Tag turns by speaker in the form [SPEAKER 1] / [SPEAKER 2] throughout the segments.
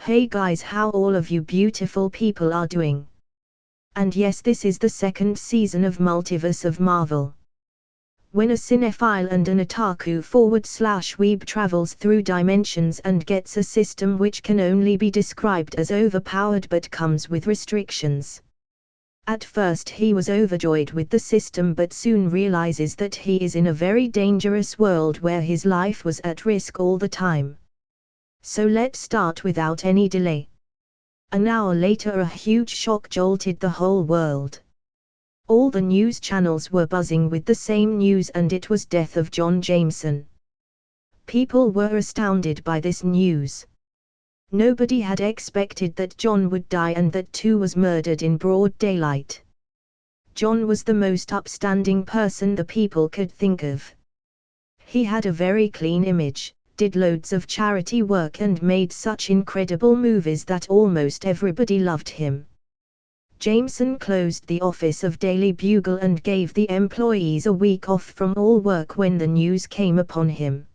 [SPEAKER 1] Hey guys, how all of you beautiful people are doing? And yes, this is the second season of Multiverse of Marvel. When a cinephile and an otaku /weeb travels through dimensions and gets a system which can only be described as overpowered but comes with restrictions. At first he was overjoyed with the system but soon realizes that he is in a very dangerous world where his life was at risk all the time. So let's start without any delay. An hour later a huge shock jolted the whole world. All the news channels were buzzing with the same news, and it was death of John Jameson. People were astounded by this news. Nobody had expected that John would die and that too was murdered in broad daylight. John was the most upstanding person the people could think of. He had a very clean image, did loads of charity work and made such incredible movies that almost everybody loved him. Jameson closed the office of Daily Bugle and gave the employees a week off from all work when the news came upon him.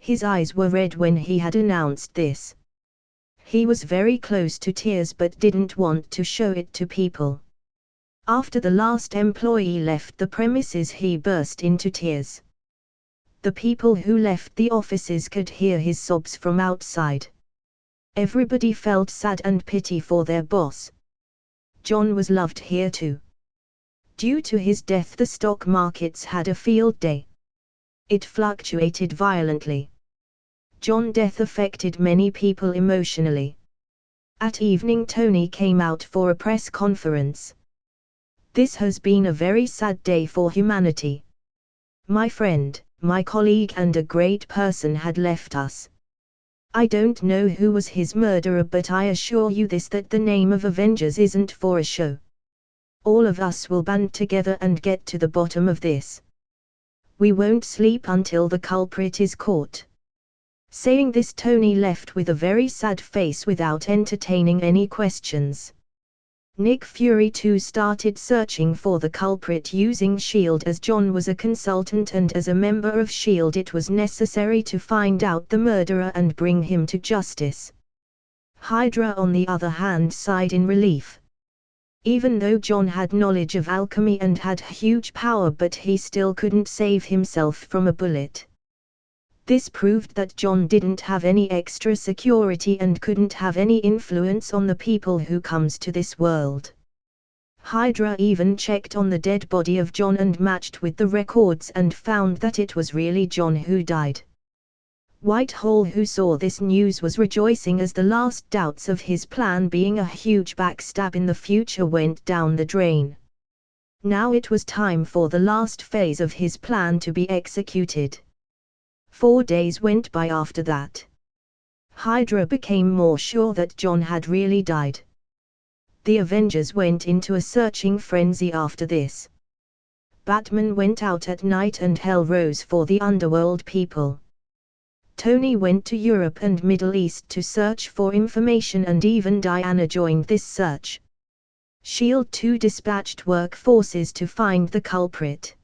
[SPEAKER 1] His eyes were red when he had announced this. He was very close to tears but didn't want to show it to people. After the last employee left the premises, he burst into tears. The people who left the offices could hear his sobs from outside. Everybody felt sad and pity for their boss. John was loved here too. Due to his death, the stock markets had a field day. It fluctuated violently. John's death affected many people emotionally. At evening, Tony came out for a press conference. This has been a very sad day for humanity. My friend, my colleague and a great person had left us. I don't know who was his murderer, but I assure you this, that the name of Avengers isn't for a show. All of us will band together and get to the bottom of this. We won't sleep until the culprit is caught. Saying this, Tony left with a very sad face without entertaining any questions. Nick Fury too started searching for the culprit using S.H.I.E.L.D. as John was a consultant and as a member of S.H.I.E.L.D. it was necessary to find out the murderer and bring him to justice. Hydra on the other hand sighed in relief. Even though John had knowledge of alchemy and had huge power, but he still couldn't save himself from a bullet. This proved that John didn't have any extra security and couldn't have any influence on the people who comes to this world. Hydra even checked on the dead body of John and matched with the records and found that it was really John who died. Whitehall, who saw this news, was rejoicing as the last doubts of his plan being a huge backstab in the future went down the drain. Now it was time for the last phase of his plan to be executed. 4 days went by after that. Hydra became more sure that John had really died. The Avengers went into a searching frenzy after this. Batman went out at night and hell rose for the underworld people. Tony went to Europe and Middle East to search for information, and even Diana joined this search. S.H.I.E.L.D. too dispatched work forces to find the culprit.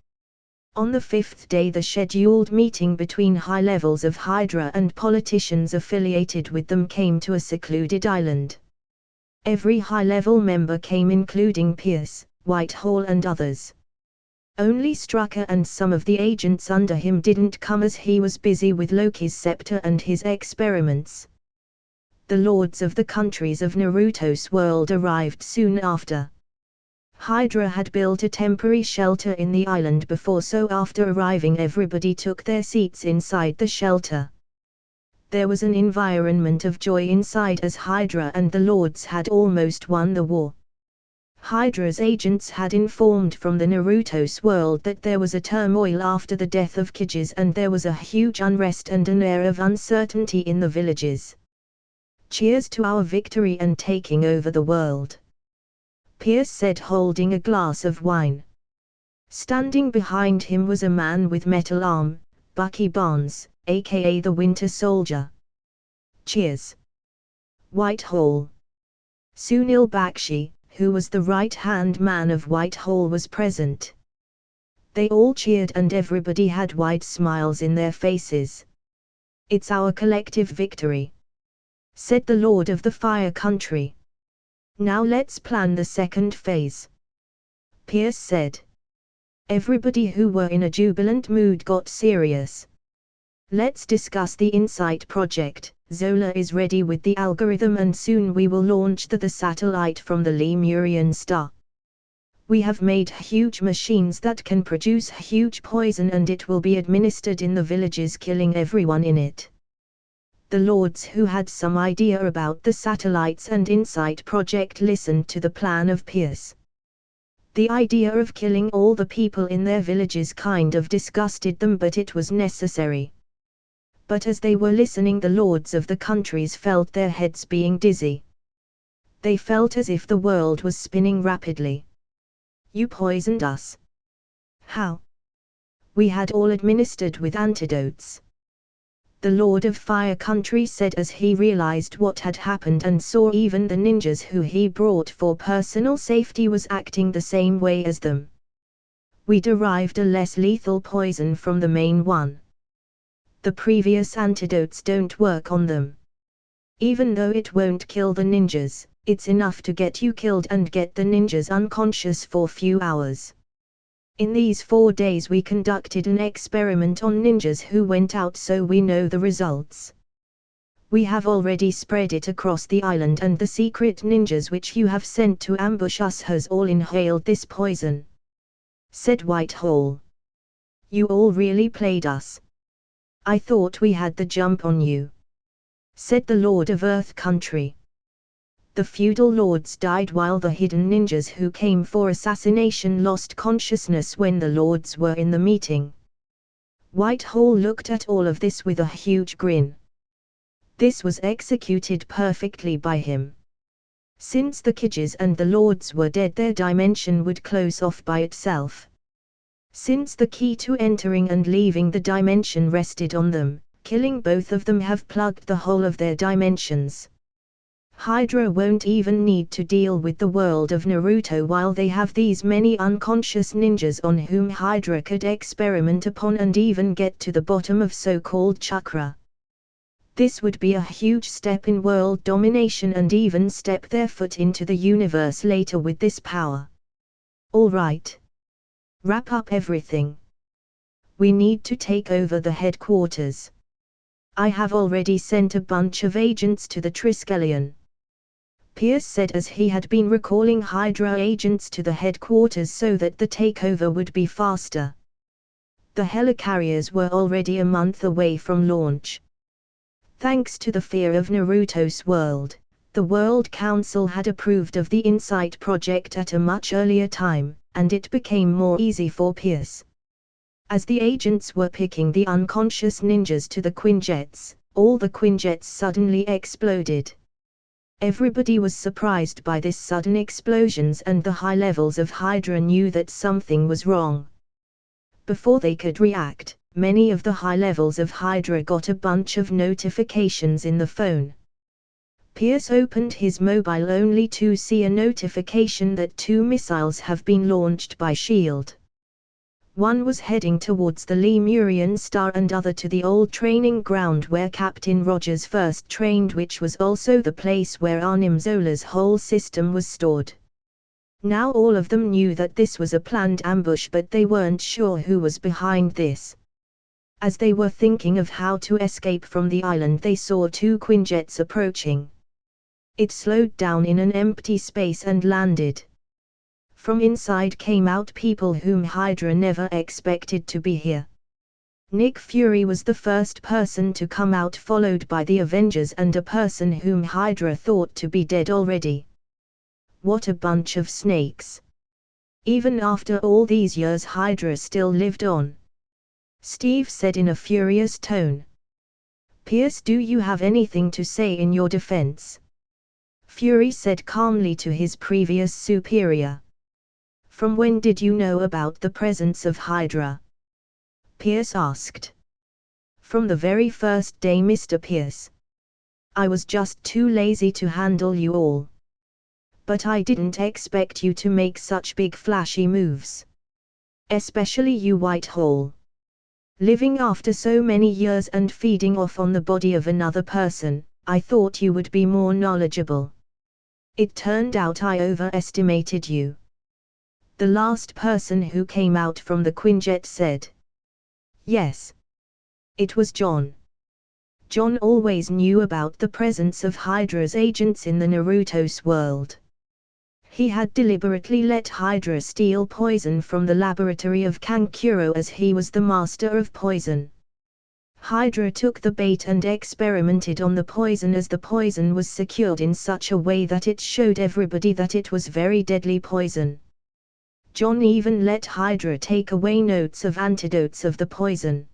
[SPEAKER 1] On the 5th day, the scheduled meeting between high levels of Hydra and politicians affiliated with them came to a secluded island. Every high-level member came, including Pierce, Whitehall and others. Only Strucker and some of the agents under him didn't come, as he was busy with Loki's scepter and his experiments. The lords of the countries of Naruto's world arrived soon after. Hydra had built a temporary shelter in the island before, so after arriving everybody took their seats inside the shelter. There was an environment of joy inside, as Hydra and the lords had almost won the war. Hydra's agents had informed from the Naruto's world that there was a turmoil after the death of Kijis, and there was a huge unrest and an air of uncertainty in the villages. Cheers to our victory and taking over the world, Pierce said, holding a glass of wine. Standing behind him was a man with metal arm, Bucky Barnes, aka the Winter Soldier. Cheers. Whitehall. Sunil Bakshi, who was the right-hand man of Whitehall, was present. They all cheered and everybody had wide smiles in their faces. It's our collective victory. said the Lord of the Fire Country. Now let's plan the second phase, Pierce said. Everybody who were in a jubilant mood got serious. Let's discuss the Insight project. Zola is ready with the algorithm and soon we will launch the satellite from the Lemurian star. We have made huge machines that can produce huge poison and it will be administered in the villages, killing everyone in it. The lords who had some idea about the satellites and Insight project listened to the plan of Pierce. The idea of killing all the people in their villages kind of disgusted them, but it was necessary. But as they were listening, the lords of the countries felt their heads being dizzy. They felt as if the world was spinning rapidly. You poisoned us. How? We had all administered with antidotes. The Lord of Fire Country said as he realized what had happened and saw even the ninjas who he brought for personal safety was acting the same way as them. We derived a less lethal poison from the main one. The previous antidotes don't work on them. Even though it won't kill the ninjas, it's enough to get you killed and get the ninjas unconscious for few hours. In these 4 days we conducted an experiment on ninjas who went out, so we know the results. We have already spread it across the island and the secret ninjas which you have sent to ambush us has all inhaled this poison, said Whitehall. You all really played us. I thought we had the jump on you, said the Lord of Earth Country. The feudal lords died while the hidden ninjas who came for assassination lost consciousness when the lords were in the meeting. Whitehall looked at all of this with a huge grin. This was executed perfectly by him. Since the Kidges and the lords were dead, their dimension would close off by itself. Since the key to entering and leaving the dimension rested on them, killing both of them have plugged the whole of their dimensions. Hydra won't even need to deal with the world of Naruto while they have these many unconscious ninjas on whom Hydra could experiment upon and even get to the bottom of so-called chakra. This would be a huge step in world domination and even step their foot into the universe later with this power. All right. Wrap up everything. We need to take over the headquarters. I have already sent a bunch of agents to the Triskelion, Pierce said as he had been recalling Hydra agents to the headquarters so that the takeover would be faster. The helicarriers were already a month away from launch. Thanks to the fear of Naruto's world, the World Council had approved of the Insight project at a much earlier time, and it became more easy for Pierce. As the agents were picking the unconscious ninjas to the Quinjets, all the Quinjets suddenly exploded. Everybody was surprised by this sudden explosions, and the high levels of Hydra knew that something was wrong. Before they could react, many of the high levels of Hydra got a bunch of notifications in the phone. Pierce opened his mobile only to see a notification that 2 missiles have been launched by S.H.I.E.L.D. One was heading towards the Lemurian star and other to the old training ground where Captain Rogers first trained, which was also the place where Arnim Zola's whole system was stored. Now all of them knew that this was a planned ambush, but they weren't sure who was behind this. As they were thinking of how to escape from the island, they saw 2 Quinjets approaching. It slowed down in an empty space and landed. From inside came out people whom Hydra never expected to be here. Nick Fury was the first person to come out, followed by the Avengers and a person whom Hydra thought to be dead already. What a bunch of snakes. Even after all these years, Hydra still lived on, Steve said in a furious tone. Pierce, do you have anything to say in your defense? Fury said calmly to his previous superior. From when did you know about the presence of Hydra? Pierce asked. From the very first day, Mr. Pierce. I was just too lazy to handle you all. But I didn't expect you to make such big flashy moves. Especially you, Whitehall. Living after so many years and feeding off on the body of another person, I thought you would be more knowledgeable. It turned out I overestimated you. The last person who came out from the Quinjet said. Yes. It was John. John always knew about the presence of Hydra's agents in the Naruto's world. He had deliberately let Hydra steal poison from the laboratory of Kankuro as he was the master of poison. Hydra took the bait and experimented on the poison as the poison was secured in such a way that it showed everybody that it was very deadly poison. John even let Hydra take away notes of antidotes of the poison.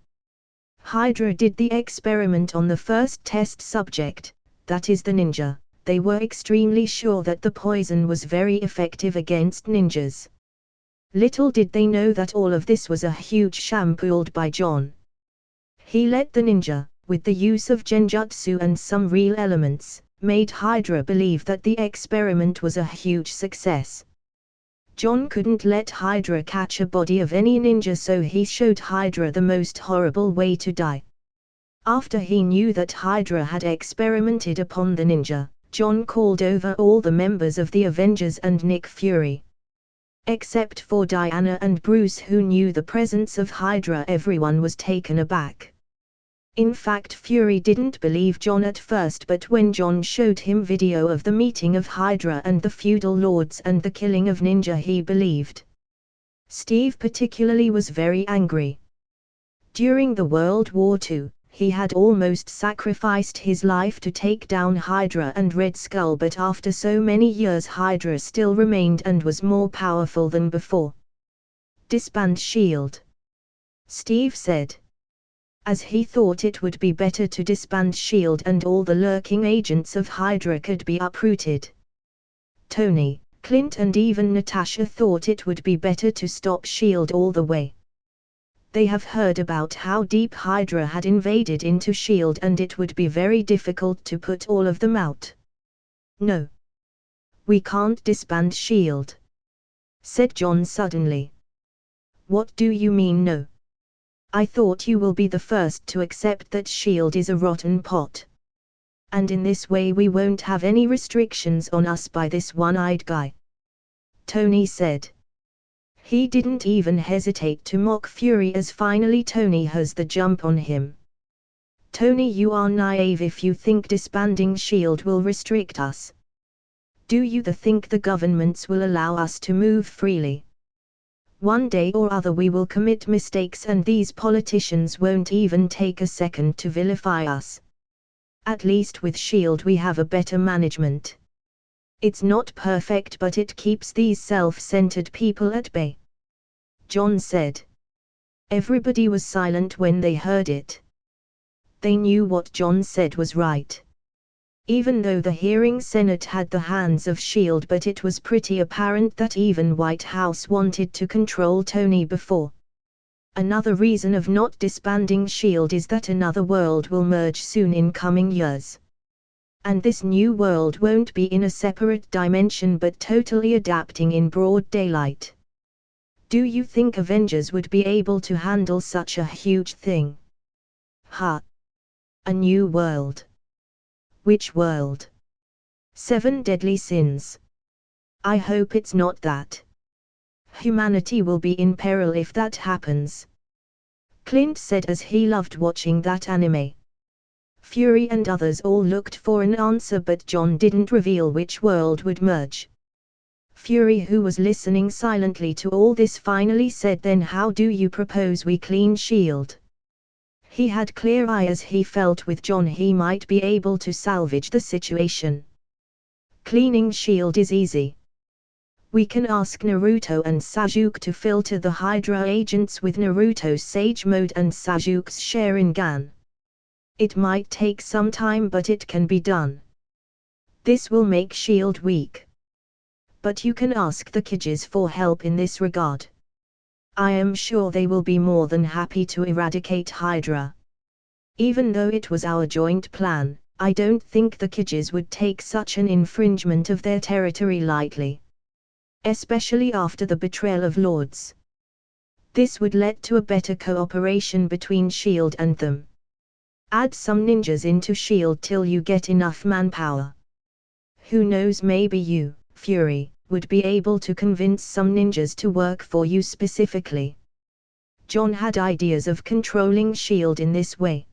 [SPEAKER 1] Hydra did the experiment on the first test subject, that is the ninja. They were extremely sure that the poison was very effective against ninjas. Little did they know that all of this was a huge sham pulled by John. He let the ninja, with the use of genjutsu and some real elements, made Hydra believe that the experiment was a huge success. John couldn't let Hydra catch a body of any ninja, so he showed Hydra the most horrible way to die. After he knew that Hydra had experimented upon the ninja, John called over all the members of the Avengers and Nick Fury. Except for Diana and Bruce, who knew the presence of Hydra, everyone was taken aback. In fact, Fury didn't believe John at first, but when John showed him video of the meeting of Hydra and the feudal lords and the killing of ninja, he believed. Steve particularly was very angry. During the World War II, he had almost sacrificed his life to take down Hydra and Red Skull, but after so many years Hydra still remained and was more powerful than before. Disband S.H.I.E.L.D., Steve said. As he thought it would be better to disband S.H.I.E.L.D. and all the lurking agents of Hydra could be uprooted. Tony, Clint and even Natasha thought it would be better to stop S.H.I.E.L.D. all the way. They have heard about how deep Hydra had invaded into S.H.I.E.L.D. and it would be very difficult to put all of them out. No. We can't disband S.H.I.E.L.D., said John suddenly. What do you mean no? I thought you will be the first to accept that S.H.I.E.L.D. is a rotten pot. And in this way we won't have any restrictions on us by this one-eyed guy. Tony said. He didn't even hesitate to mock Fury as finally Tony has the jump on him. Tony, you are naive if you think disbanding S.H.I.E.L.D. will restrict us. Do you think the governments will allow us to move freely? One day or other we will commit mistakes and these politicians won't even take a second to vilify us. At least with S.H.I.E.L.D. we have a better management. It's not perfect, but it keeps these self-centered people at bay. John said. Everybody was silent when they heard it. They knew what John said was right. Even though the hearing Senate had the hands of S.H.I.E.L.D., but it was pretty apparent that even White House wanted to control Tony before. Another reason of not disbanding S.H.I.E.L.D. is that another world will merge soon in coming years. And this new world won't be in a separate dimension but totally adapting in broad daylight. Do you think Avengers would be able to handle such a huge thing? Ha! A new world. Which world? 7 Deadly Sins. I hope it's not that. Humanity will be in peril if that happens. Clint said as he loved watching that anime. Fury and others all looked for an answer, but John didn't reveal which world would merge. Fury, who was listening silently to all this, finally said, then how do you propose we clean S.H.I.E.L.D.? He had clear eye as he felt with John he might be able to salvage the situation. Cleaning S.H.I.E.L.D. is easy. We can ask Naruto and Sasuke to filter the Hydra agents with Naruto's Sage Mode and Sasuke's Sharingan. It might take some time, but it can be done. This will make S.H.I.E.L.D. weak. But you can ask the Kijis for help in this regard. I am sure they will be more than happy to eradicate Hydra. Even though it was our joint plan, I don't think the Kijis would take such an infringement of their territory lightly. Especially after the betrayal of Lords. This would lead to a better cooperation between S.H.I.E.L.D. and them. Add some ninjas into S.H.I.E.L.D. till you get enough manpower. Who knows, maybe you, Fury, would be able to convince some ninjas to work for you specifically. John had ideas of controlling S.H.I.E.L.D. in this way.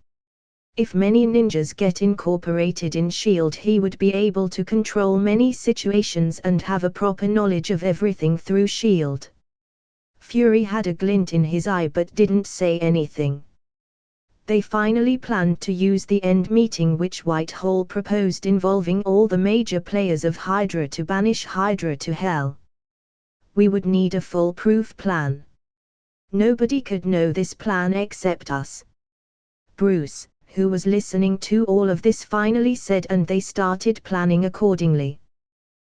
[SPEAKER 1] If many ninjas get incorporated in S.H.I.E.L.D., he would be able to control many situations and have a proper knowledge of everything through S.H.I.E.L.D. Fury had a glint in his eye but didn't say anything. They finally planned to use the end meeting which Whitehall proposed, involving all the major players of Hydra to banish Hydra to hell. We would need a foolproof plan. Nobody could know this plan except us. Bruce, who was listening to all of this, finally said, and they started planning accordingly.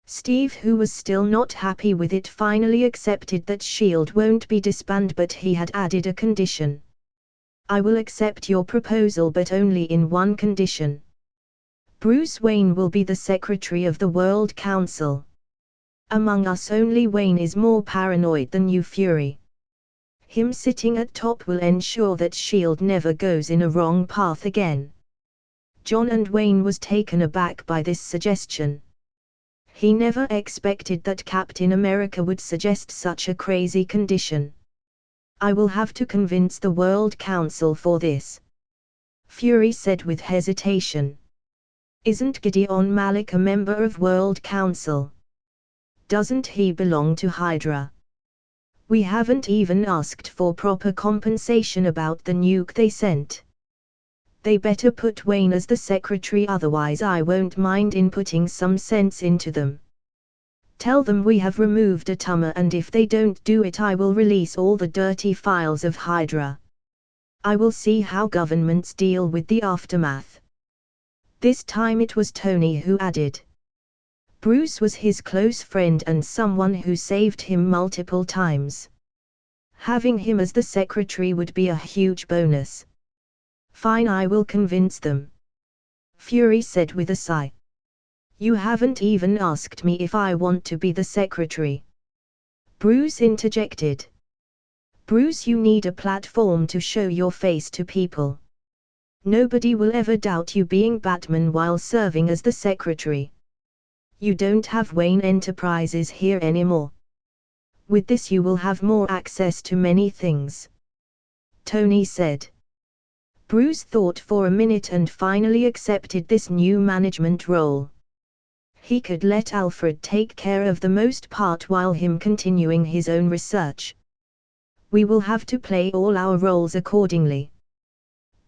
[SPEAKER 1] Steve, who was still not happy with it, finally accepted that S.H.I.E.L.D. won't be disbanded, but he had added a condition. I will accept your proposal, but only in one condition. Bruce Wayne will be the secretary of the World Council. Among us, only Wayne is more paranoid than you, Fury. Him sitting at top will ensure that S.H.I.E.L.D. never goes in a wrong path again. John and Wayne was taken aback by this suggestion. He never expected that Captain America would suggest such a crazy condition. I will have to convince the World Council for this, Fury said with hesitation. Isn't Gideon Malik a member of World Council? Doesn't he belong to Hydra? We haven't even asked for proper compensation about the nuke they sent. They better put Wayne as the secretary, otherwise I won't mind inputting some sense into them. Tell them we have removed Atama, and if they don't do it, I will release all the dirty files of Hydra. I will see how governments deal with the aftermath. This time it was Tony who added. Bruce was his close friend and someone who saved him multiple times. Having him as the secretary would be a huge bonus. Fine, I will convince them, Fury said with a sigh. You haven't even asked me if I want to be the secretary, Bruce interjected. Bruce, you need a platform to show your face to people. Nobody will ever doubt you being Batman while serving as the secretary. You don't have Wayne Enterprises here anymore. With this you will have more access to many things, Tony said. Bruce thought for a minute and finally accepted this new management role. He could let Alfred take care of the most part while him continuing his own research. We will have to play all our roles accordingly.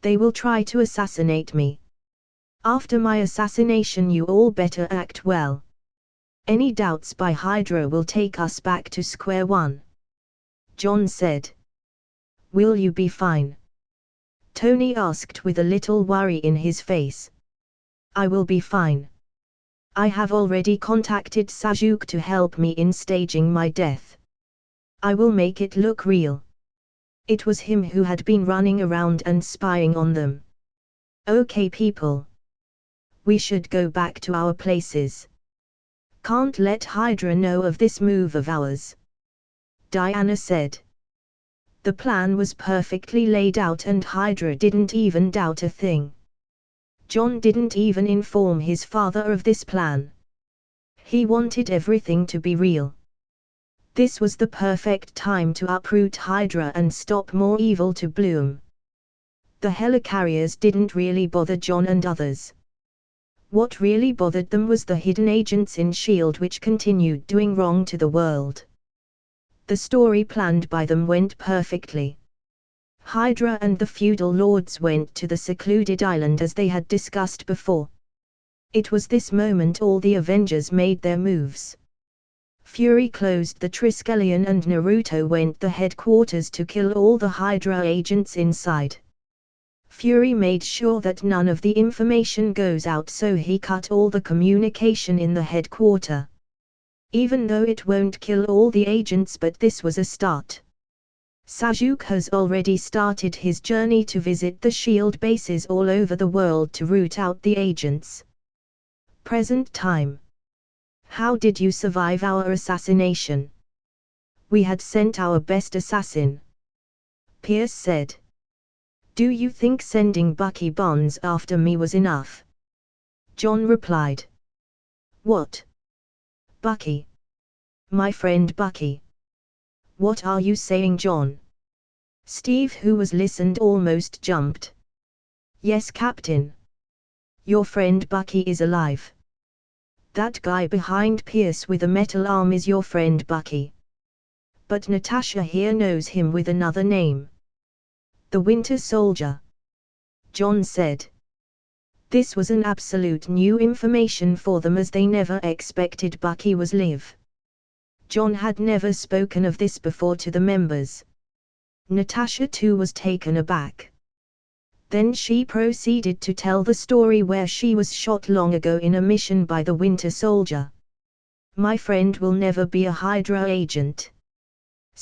[SPEAKER 1] They will try to assassinate me. After my assassination you all better act well. Any doubts by Hydra will take us back to square one, John said. Will you be fine? Tony asked with a little worry in his face. I will be fine. I have already contacted Sajuk to help me in staging my death. I will make it look real. It was him who had been running around and spying on them. Okay people. We should go back to our places. Can't let Hydra know of this move of ours, Diana said. The plan was perfectly laid out and Hydra didn't even doubt a thing. John didn't even inform his father of this plan. He wanted everything to be real. This was the perfect time to uproot Hydra and stop more evil to bloom. The helicarriers didn't really bother John and others. What really bothered them was the hidden agents in S.H.I.E.L.D. which continued doing wrong to the world. The story planned by them went perfectly. Hydra and the feudal lords went to the secluded island as they had discussed before. It was this moment all the Avengers made their moves. Fury closed the Triskelion and Naruto went the headquarters to kill all the Hydra agents inside. Fury made sure that none of the information goes out, so he cut all the communication in the headquarters. Even though it won't kill all the agents, but this was a start. Sajuk has already started his journey to visit the S.H.I.E.L.D. bases all over the world to root out the agents. Present time. How did you survive our assassination? We had sent our best assassin, Pierce said. Do you think sending Bucky Barnes after me was enough? John replied. What? Bucky? My friend Bucky. What are you saying, John? Steve, who was listened, almost jumped. Yes, Captain. Your friend Bucky is alive. That guy behind Pierce with a metal arm is your friend Bucky. But Natasha here knows him with another name. The Winter Soldier. John said. This was an absolute new information for them, as they never expected Bucky was live. John had never spoken of this before to the members. Natasha too was taken aback. Then she proceeded to tell the story where she was shot long ago in a mission by the Winter Soldier. My friend will never be a Hydra agent,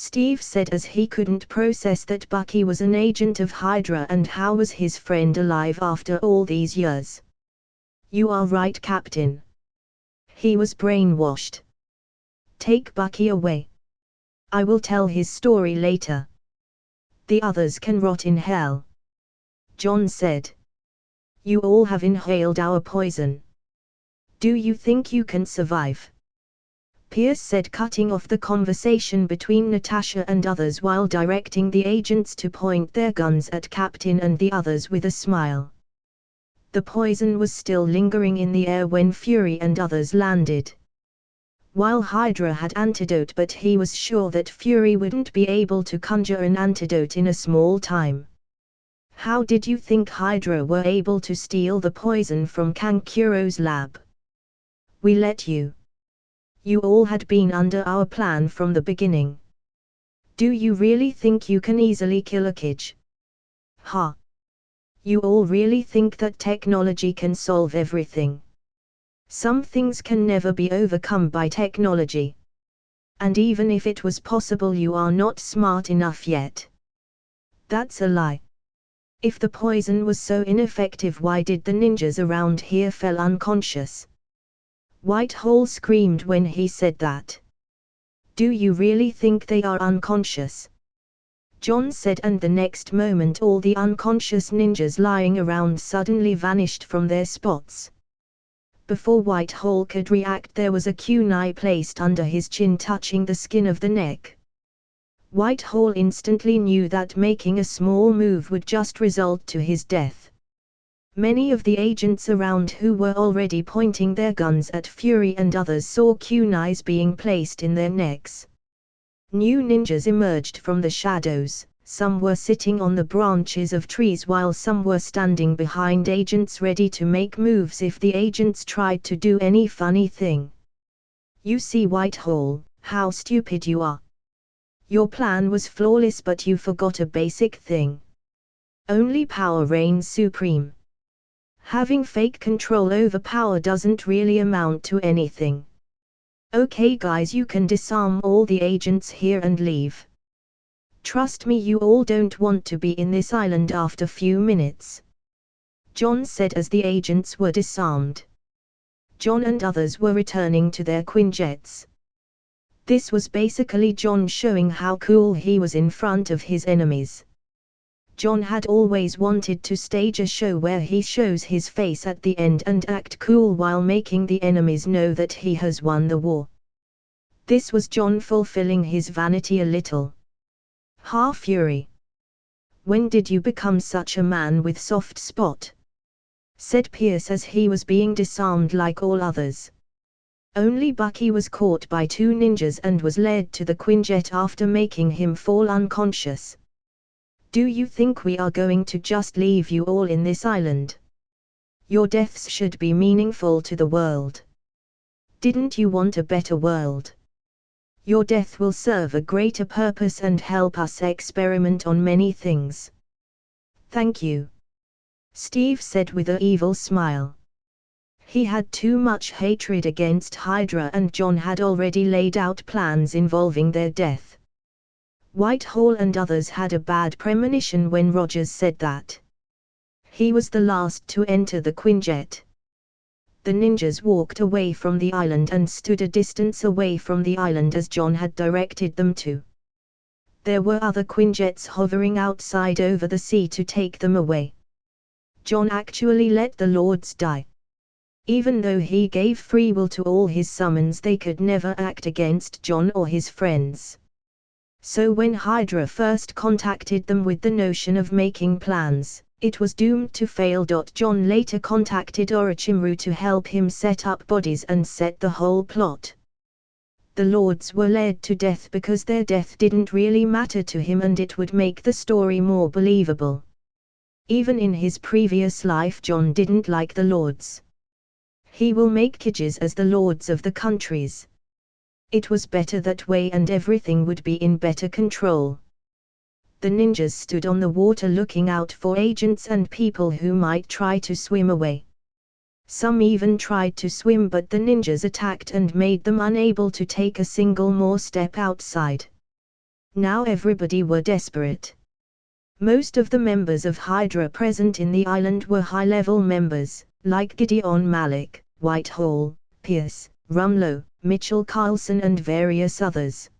[SPEAKER 1] Steve said, as he couldn't process that Bucky was an agent of Hydra, and how was his friend alive after all these years. You are right, Captain. He was brainwashed. Take Bucky away. I will tell his story later. The others can rot in hell, John said. You all have inhaled our poison. Do you think you can survive? Pierce said, cutting off the conversation between Natasha and others while directing the agents to point their guns at Captain and the others with a smile. The poison was still lingering in the air when Fury and others landed. While Hydra had antidote, but he was sure that Fury wouldn't be able to conjure an antidote in a small time. How did you think Hydra were able to steal the poison from Kankuro's lab? We let you. You all had been under our plan from the beginning. Do you really think you can easily kill a kid? Ha! You all really think that technology can solve everything? Some things can never be overcome by technology. And even if it was possible, you are not smart enough yet. That's a lie. If the poison was so ineffective, why did the ninjas around here fell unconscious? Whitehall screamed when he said that. Do you really think they are unconscious? John said, and the next moment all the unconscious ninjas lying around suddenly vanished from their spots. Before Whitehall could react, there was a kunai placed under his chin, touching the skin of the neck. Whitehall instantly knew that making a small move would just result to his death. Many of the agents around, who were already pointing their guns at Fury and others, saw kunais being placed in their necks. New ninjas emerged from the shadows. Some were sitting on the branches of trees while some were standing behind agents ready to make moves if the agents tried to do any funny thing. You see, Whitehall, how stupid you are. Your plan was flawless, but you forgot a basic thing. Only power reigns supreme. Having fake control over power doesn't really amount to anything. Okay guys, you can disarm all the agents here and leave. Trust me, you all don't want to be in this island after few minutes, John said as the agents were disarmed. John and others were returning to their Quinjets. This was basically John showing how cool he was in front of his enemies. John had always wanted to stage a show where he shows his face at the end and act cool while making the enemies know that he has won the war. This was John fulfilling his vanity a little. Ha, Fury! When did you become such a man with soft spot? Said Pierce as he was being disarmed like all others. Only Bucky was caught by two ninjas and was led to the Quinjet after making him fall unconscious. Do you think we are going to just leave you all in this island? Your deaths should be meaningful to the world. Didn't you want a better world? Your death will serve a greater purpose and help us experiment on many things. Thank you, Steve said with an evil smile. He had too much hatred against Hydra, and John had already laid out plans involving their death. Whitehall and others had a bad premonition when Rogers said that. He was the last to enter the Quinjet. The ninjas walked away from the island and stood a distance away from the island as John had directed them to. There were other Quinjets hovering outside over the sea to take them away. John actually let the lords die. Even though he gave free will to all his summons, they could never act against John or his friends. So when Hydra first contacted them with the notion of making plans, it was doomed to fail. John later contacted Orochimaru to help him set up bodies and set the whole plot. The lords were led to death because their death didn't really matter to him and it would make the story more believable. Even in his previous life, John didn't like the lords. He will make Kijis as the lords of the countries. It was better that way and everything would be in better control. The ninjas stood on the water looking out for agents and people who might try to swim away. Some even tried to swim, but the ninjas attacked and made them unable to take a single more step outside. Now everybody were desperate. Most of the members of Hydra present in the island were high-level members, like Gideon Malik, Whitehall, Pierce, Rumlow, Mitchell Carlson and various others.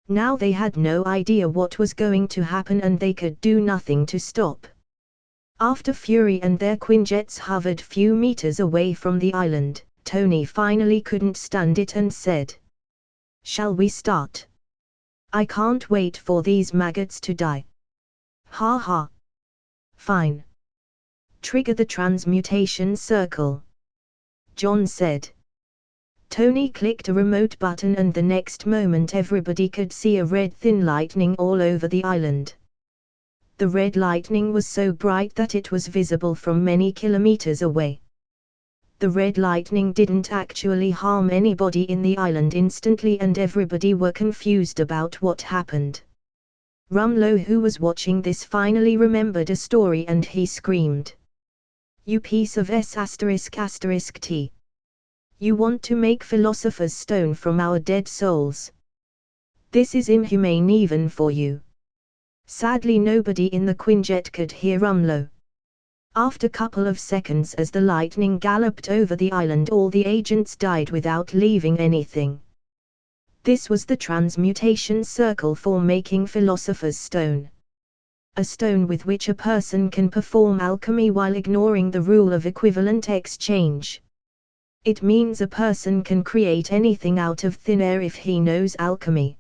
[SPEAKER 1] Now they had no idea what was going to happen and they could do nothing to stop. After Fury and their Quinjets hovered few meters away from the island, Tony finally couldn't stand it and said, "Shall we start? I can't wait for these maggots to die." "Ha ha. Fine. Trigger the transmutation circle," John said. Tony clicked a remote button and the next moment everybody could see a red thin lightning all over the island. The red lightning was so bright that it was visible from many kilometers away. The red lightning didn't actually harm anybody in the island instantly and everybody were confused about what happened. Rumlow, who was watching this, finally remembered a story and he screamed, "You piece of S***T. You want to make Philosopher's Stone from our dead souls? This is inhumane even for you." Sadly nobody in the Quinjet could hear Rumlow. After a couple of seconds, as the lightning galloped over the island, all the agents died without leaving anything. This was the transmutation circle for making Philosopher's Stone. A stone with which a person can perform alchemy while ignoring the rule of equivalent exchange. It means a person can create anything out of thin air if he knows alchemy.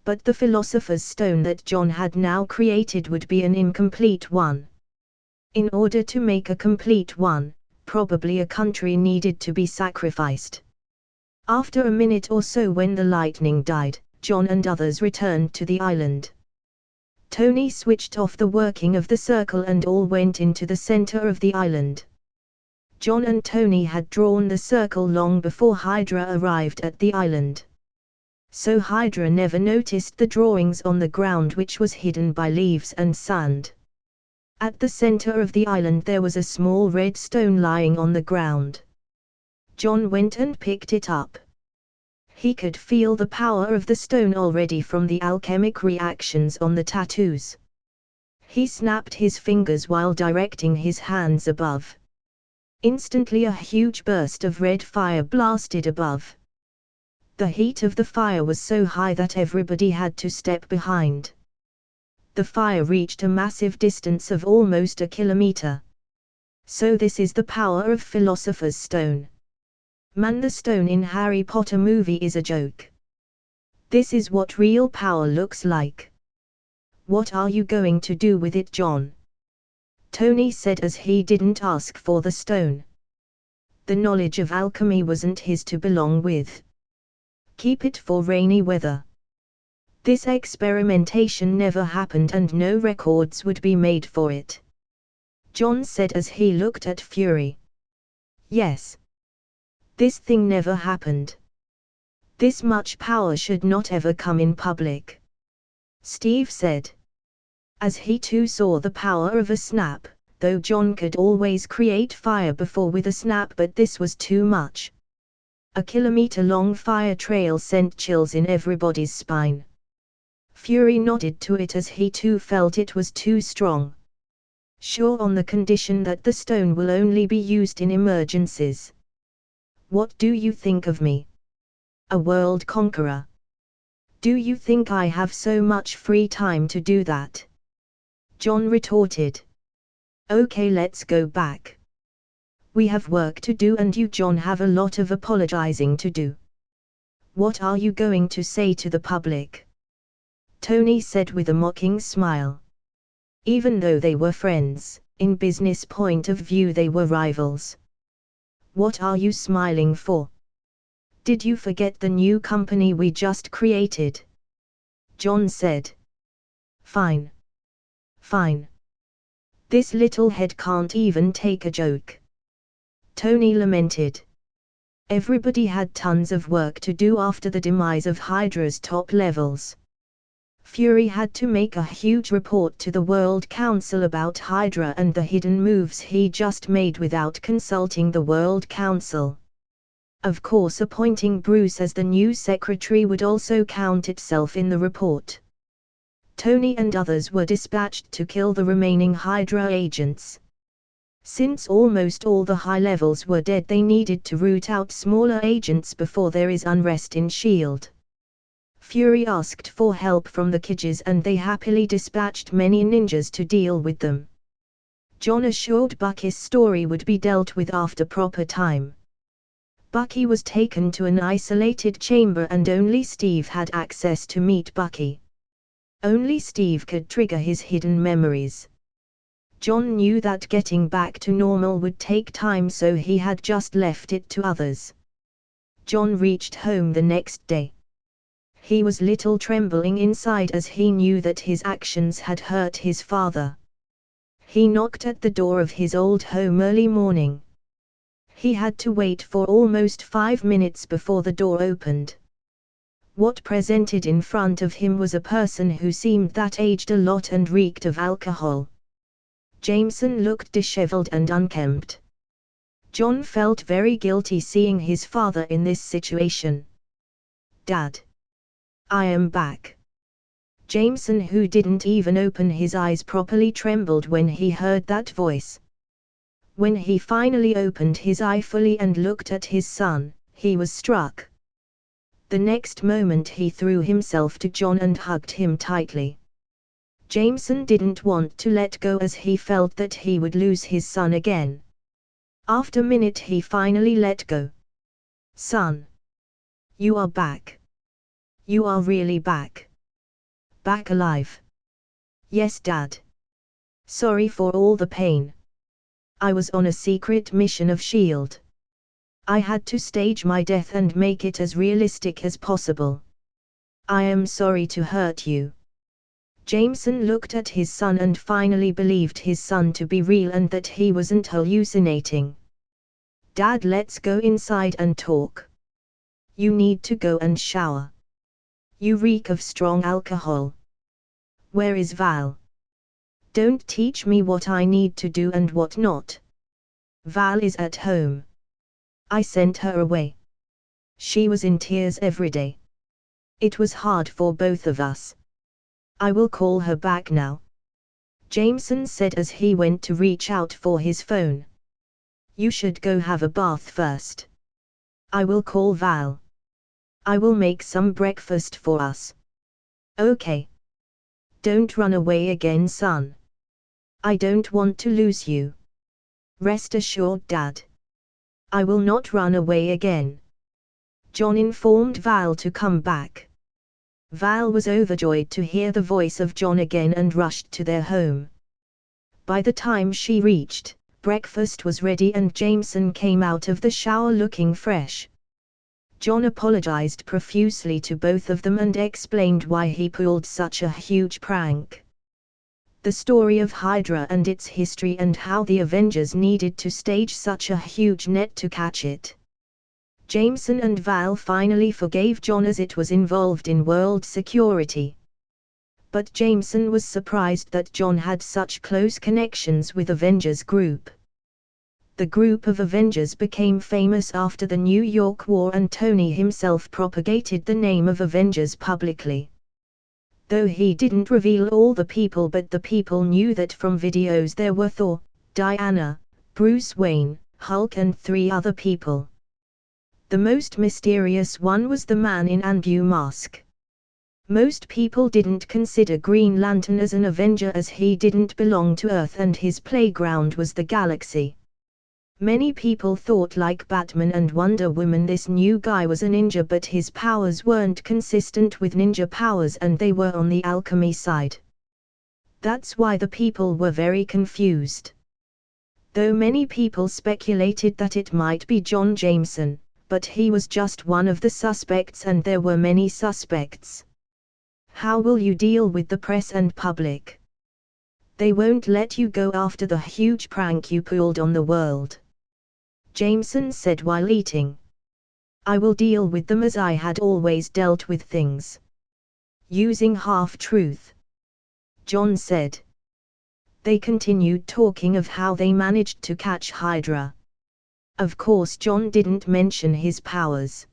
[SPEAKER 1] But the Philosopher's Stone that John had now created would be an incomplete one. In order to make a complete one, probably a country needed to be sacrificed. After a minute or so, when the lightning died, John and others returned to the island. Tony switched off the working of the circle and all went into the center of the island. John and Tony had drawn the circle long before Hydra arrived at the island. So Hydra never noticed the drawings on the ground, which was hidden by leaves and sand. At the center of the island there was a small red stone lying on the ground. John went and picked it up. He could feel the power of the stone already from the alchemic reactions on the tattoos. He snapped his fingers while directing his hands above. Instantly a huge burst of red fire blasted above. The heat of the fire was so high that everybody had to step behind. The fire reached a massive distance of almost a kilometer. So this is the power of Philosopher's Stone. Man, the stone in Harry Potter movie is a joke. This is what real power looks like. What are you going to do with it, John? Tony said as he didn't ask for the stone. The knowledge of alchemy wasn't his to belong with. Keep it for rainy weather. This experimentation never happened and no records would be made for it. John said as he looked at Fury. Yes. This thing never happened. This much power should not ever come in public. Steve said. As he too saw the power of a snap, though John could always create fire before with a snap, but this was too much. A kilometer-long fire trail sent chills in everybody's spine. Fury nodded to it as he too felt it was too strong. Sure, on the condition that the stone will only be used in emergencies. What do you think of me? A world conqueror? Do you think I have so much free time to do that? John retorted. Okay, let's go back. We have work to do and you, John, have a lot of apologizing to do. What are you going to say to the public? Tony said with a mocking smile. Even though they were friends, in business point of view they were rivals. What are you smiling for? Did you forget the new company we just created? John said. Fine. Fine. This little head can't even take a joke. Tony lamented. Everybody had tons of work to do after the demise of Hydra's top levels. Fury had to make a huge report to the World Council about Hydra and the hidden moves he just made without consulting the World Council. Of course, appointing Bruce as the new secretary would also count itself in the report. Tony and others were dispatched to kill the remaining Hydra agents. Since almost all the high levels were dead, they needed to root out smaller agents before there is unrest in S.H.I.E.L.D. Fury asked for help from the Kidges and they happily dispatched many ninjas to deal with them. John assured Bucky's story would be dealt with after proper time. Bucky was taken to an isolated chamber and only Steve had access to meet Bucky. Only Steve could trigger his hidden memories. John knew that getting back to normal would take time, so he had just left it to others. John reached home the next day. He was little trembling inside as he knew that his actions had hurt his father. He knocked at the door of his old home early morning. He had to wait for almost 5 minutes before the door opened. What presented in front of him was a person who seemed that aged a lot and reeked of alcohol. Jameson looked disheveled and unkempt. John felt very guilty seeing his father in this situation. Dad. I am back. Jameson, who didn't even open his eyes properly, trembled when he heard that voice. When he finally opened his eye fully and looked at his son, he was struck. The next moment he threw himself to John and hugged him tightly. Jameson didn't want to let go as he felt that he would lose his son again. After a minute he finally let go. Son. You are back. You are really back. Back alive. Yes, Dad. Sorry for all the pain. I was on a secret mission of S.H.I.E.L.D. I had to stage my death and make it as realistic as possible. I am sorry to hurt you. Jameson looked at his son and finally believed his son to be real and that he wasn't hallucinating. Dad, let's go inside and talk. You need to go and shower. You reek of strong alcohol. Where is Val? Don't teach me what I need to do and what not. Val is at home. I sent her away. She was in tears every day. It was hard for both of us. I will call her back now. Jameson said as he went to reach out for his phone. You should go have a bath first. I will call Val. I will make some breakfast for us. Okay. Don't run away again, son. I don't want to lose you. Rest assured, Dad. I will not run away again. John informed Val to come back. Val was overjoyed to hear the voice of John again and rushed to their home. By the time she reached, breakfast was ready and Jameson came out of the shower looking fresh. John apologized profusely to both of them and explained why he pulled such a huge prank. The story of Hydra and its history and how the Avengers needed to stage such a huge net to catch it. Jameson and Val finally forgave John as it was involved in world security. But Jameson was surprised that John had such close connections with Avengers group. The group of Avengers became famous after the New York War and Tony himself propagated the name of Avengers publicly. Though he didn't reveal all the people, but the people knew that from videos there were Thor, Diana, Bruce Wayne, Hulk and 3 other people. The most mysterious one was the man in Anbu mask. Most people didn't consider Green Lantern as an Avenger as he didn't belong to Earth and his playground was the galaxy. Many people thought like Batman and Wonder Woman this new guy was a ninja, but his powers weren't consistent with ninja powers and they were on the alchemy side. That's why the people were very confused. Though many people speculated that it might be John Jameson, but he was just one of the suspects and there were many suspects. How will you deal with the press and public? They won't let you go after the huge prank you pulled on the world. Jameson said while eating. I will deal with them as I had always dealt with things. Using half-truth. John said. They continued talking of how they managed to catch Hydra. Of course John didn't mention his powers.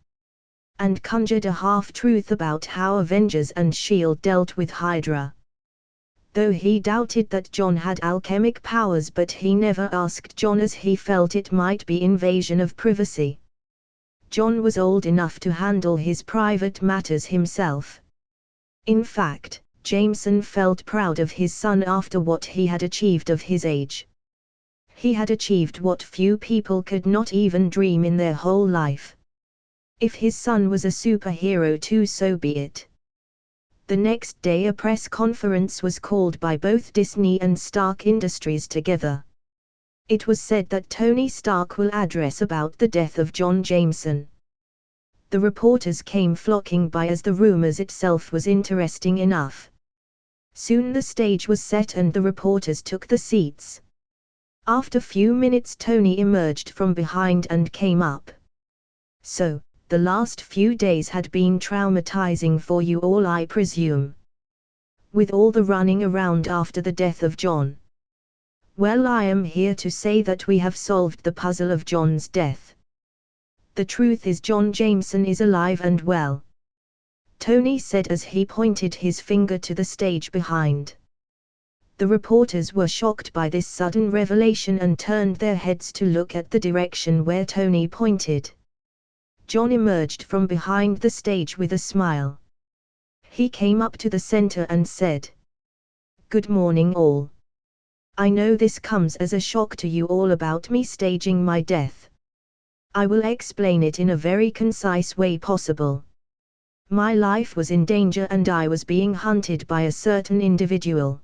[SPEAKER 1] And conjured a half-truth about how Avengers and S.H.I.E.L.D. dealt with Hydra. Though he doubted that John had alchemic powers, but he never asked John as he felt it might be invasion of privacy. John was old enough to handle his private matters himself. In fact, Jameson felt proud of his son after what he had achieved of his age. He had achieved what few people could not even dream in their whole life. If his son was a superhero too, so be it. The next day a press conference was called by both Disney and Stark Industries together. It was said that Tony Stark will address about the death of John Jameson. The reporters came flocking by as the rumors itself was interesting enough. Soon the stage was set and the reporters took the seats. After few minutes Tony emerged from behind and came up. So, the last few days had been traumatizing for you all, I presume. With all the running around after the death of John. Well, I am here to say that we have solved the puzzle of John's death. The truth is John Jameson is alive and well. Tony said as he pointed his finger to the stage behind. The reporters were shocked by this sudden revelation and turned their heads to look at the direction where Tony pointed. John emerged from behind the stage with a smile. He came up to the center and said, "Good morning all. I know this comes as a shock to you all about me staging my death. I will explain it in a very concise way possible. My life was in danger and I was being hunted by a certain individual.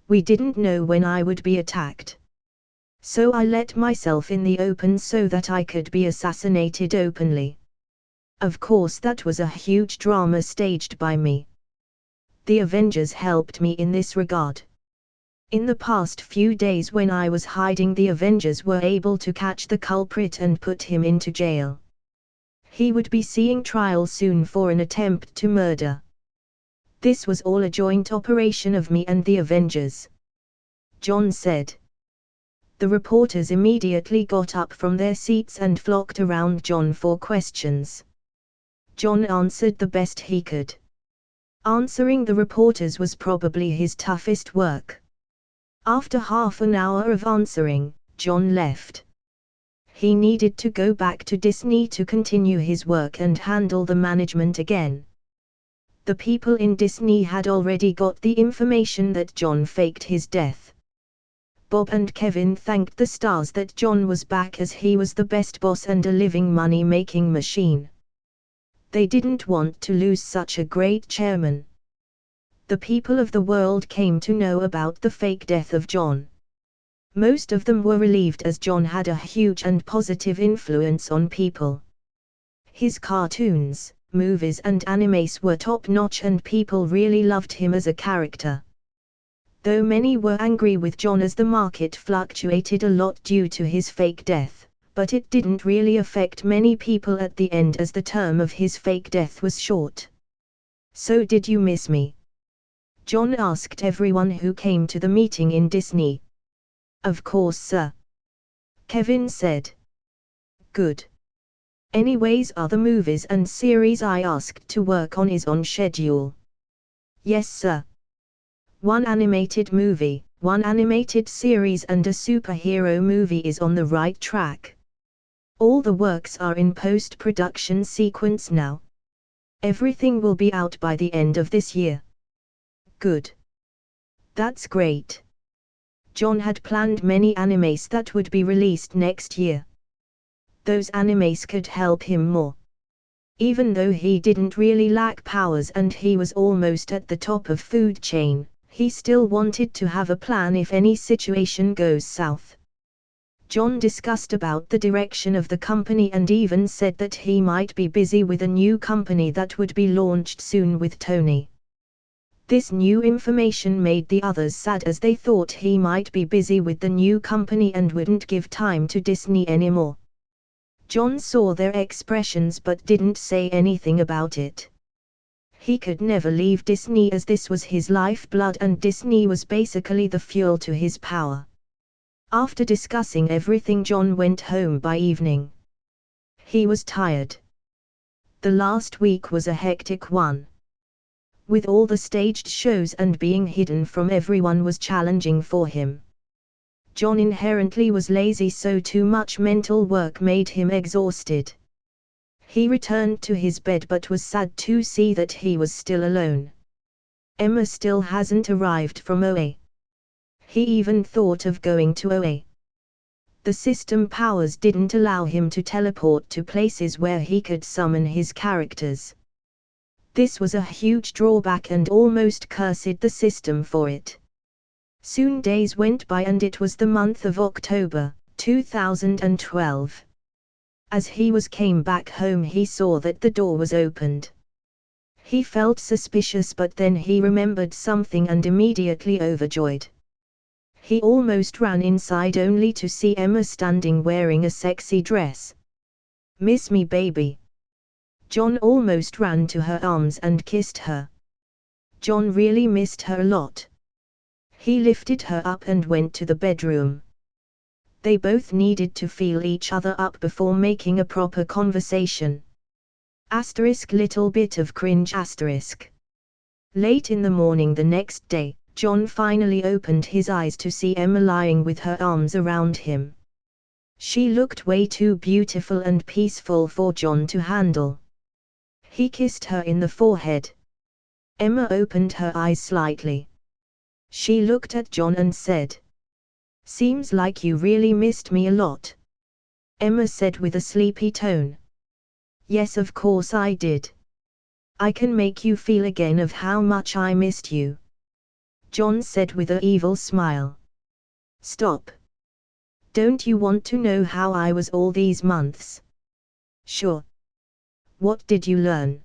[SPEAKER 1] We didn't know when I would be attacked. So I let myself in the open so that I could be assassinated openly. Of course that was a huge drama staged by me. The Avengers helped me in this regard. In the past few days when I was hiding, the Avengers were able to catch the culprit and put him into jail. He would be seeing trial soon for an attempt to murder. This was all a joint operation of me and the Avengers," John said. The reporters immediately got up from their seats and flocked around John for questions. John answered the best he could. Answering the reporters was probably his toughest work. After half an hour of answering, John left. He needed to go back to Disney to continue his work and handle the management again. The people in Disney had already got the information that John faked his death. Bob and Kevin thanked the stars that John was back as he was the best boss and a living money-making machine. They didn't want to lose such a great chairman. The people of the world came to know about the fake death of John. Most of them were relieved as John had a huge and positive influence on people. His cartoons, movies and animes were top-notch and people really loved him as a character. Though many were angry with John as the market fluctuated a lot due to his fake death, but it didn't really affect many people at the end as the term of his fake death was short. "So did you miss me?" John asked everyone who came to the meeting in Disney. "Of course, sir," Kevin said. "Good. Anyways, other movies and series I asked to work on is on schedule?" "Yes, sir. 1 animated movie, 1 animated series and a superhero movie is on the right track. All the works are in post-production sequence now. Everything will be out by the end of this year. Good. That's great. John had planned many animes that would be released next year. Those animes could help him more. Even though he didn't really lack powers and he was almost at the top of food chain, he still wanted to have a plan if any situation goes south. John discussed about the direction of the company and even said that he might be busy with a new company that would be launched soon with Tony. This new information made the others sad as they thought he might be busy with the new company and wouldn't give time to Disney anymore. John saw their expressions but didn't say anything about it. He could never leave Disney as this was his lifeblood and Disney was basically the fuel to his power. After discussing everything, John went home by evening. He was tired. The last week was a hectic one. With all the staged shows and being hidden from everyone was challenging for him. John inherently was lazy, so too much mental work made him exhausted. He returned to his bed but was sad to see that he was still alone. Emma still hasn't arrived from OA. He even thought of going to OA. The system powers didn't allow him to teleport to places where he could summon his characters. This was a huge drawback and almost cursed the system for it. Soon days went by and it was the month of October, 2012. As he came back home he saw that the door was opened. He felt suspicious but then he remembered something and immediately overjoyed. He almost ran inside only to see Emma standing wearing a sexy dress. "Miss me, baby." John almost ran to her arms and kissed her. John really missed her a lot. He lifted her up and went to the bedroom. They both needed to feel each other up before making a proper conversation. Little bit of cringe. Late in the morning the next day, John finally opened his eyes to see Emma lying with her arms around him. She looked way too beautiful and peaceful for John to handle. He kissed her in the forehead. Emma opened her eyes slightly. She looked at John and said, "Seems like you really missed me a lot." Emma said with a sleepy tone. "Yes, of course I did. I can make you feel again of how much I missed you," John said with an evil smile. "Stop. Don't you want to know how I was all these months?" "Sure. What did you learn?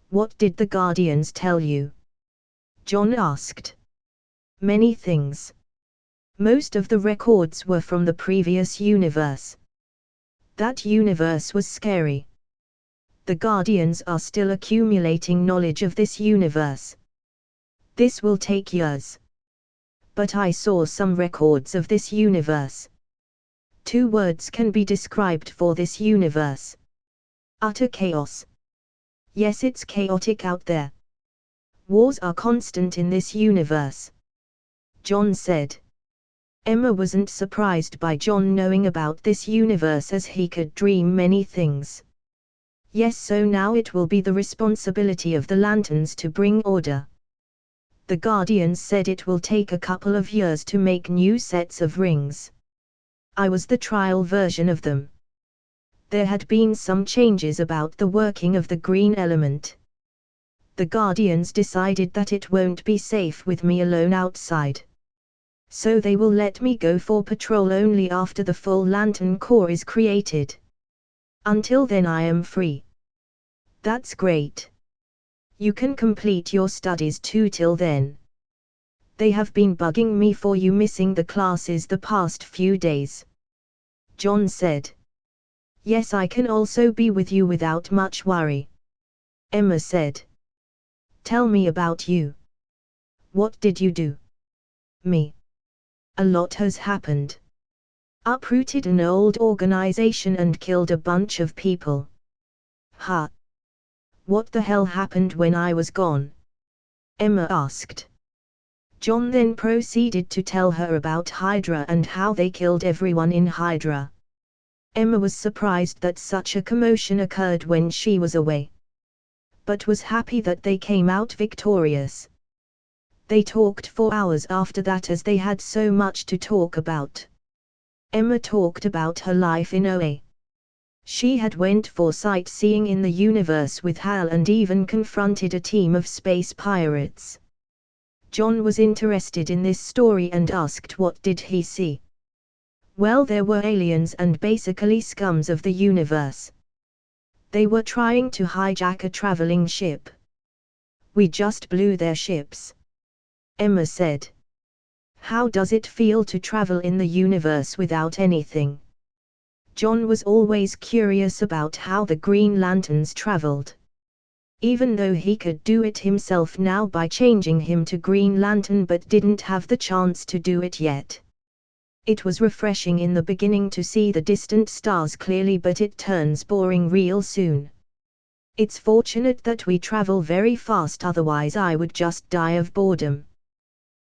[SPEAKER 1] What did the Guardians tell you?" John asked. "Many things. Most of the records were from the previous universe. That universe was scary. The Guardians are still accumulating knowledge of this universe. This will take years. But I saw some records of this universe. 2 words can be described for this universe. Utter chaos. Yes, it's chaotic out there. Wars are constant in this universe," John said. Emma wasn't surprised by John knowing about this universe as he could dream many things. "Yes, so now it will be the responsibility of the Lanterns to bring order. The Guardians said it will take a couple of years to make new sets of rings. I was the trial version of them. There had been some changes about the working of the green element. The Guardians decided that it won't be safe with me alone outside. So they will let me go for patrol only after the full Lantern Corps is created. Until then I am free." "That's great. You can complete your studies too till then. They have been bugging me for you missing the classes the past few days," John said. "Yes, I can also be with you without much worry," Emma said. "Tell me about you. What did you do?" "Me? A lot has happened. Uprooted an old organization and killed a bunch of people." "Huh? What the hell happened when I was gone?" Emma asked. John then proceeded to tell her about Hydra and how they killed everyone in Hydra. Emma was surprised that such a commotion occurred when she was away. but was happy that they came out victorious. They talked for hours after that as they had so much to talk about. Emma talked about her life in OA. She had went for sightseeing in the universe with Hal and even confronted a team of space pirates. John was interested in this story and asked what did he see. Well, there were aliens and basically scums of the universe. They were trying to hijack a traveling ship. We just blew their ships. Emma said. How does it feel to travel in the universe without anything? John was always curious about how the Green Lanterns traveled. Even though he could do it himself now by changing him to Green Lantern but didn't have the chance to do it yet. It was refreshing in the beginning to see the distant stars clearly, but it turns boring real soon. It's fortunate that we travel very fast, otherwise I would just die of boredom.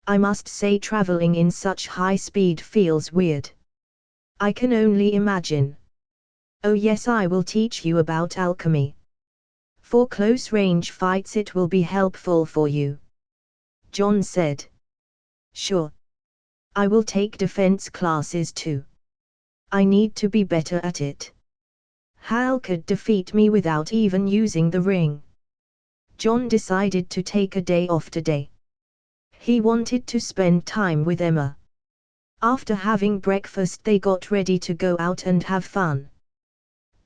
[SPEAKER 1] I must say traveling in such high speed feels weird. I can only imagine. Oh yes, I will teach you about alchemy. For close range fights it will be helpful for you. John said. Sure. I will take defense classes too. I need to be better at it. Hal could defeat me without even using the ring. John decided to take a day off today. He wanted to spend time with Emma. After having breakfast they got ready to go out and have fun.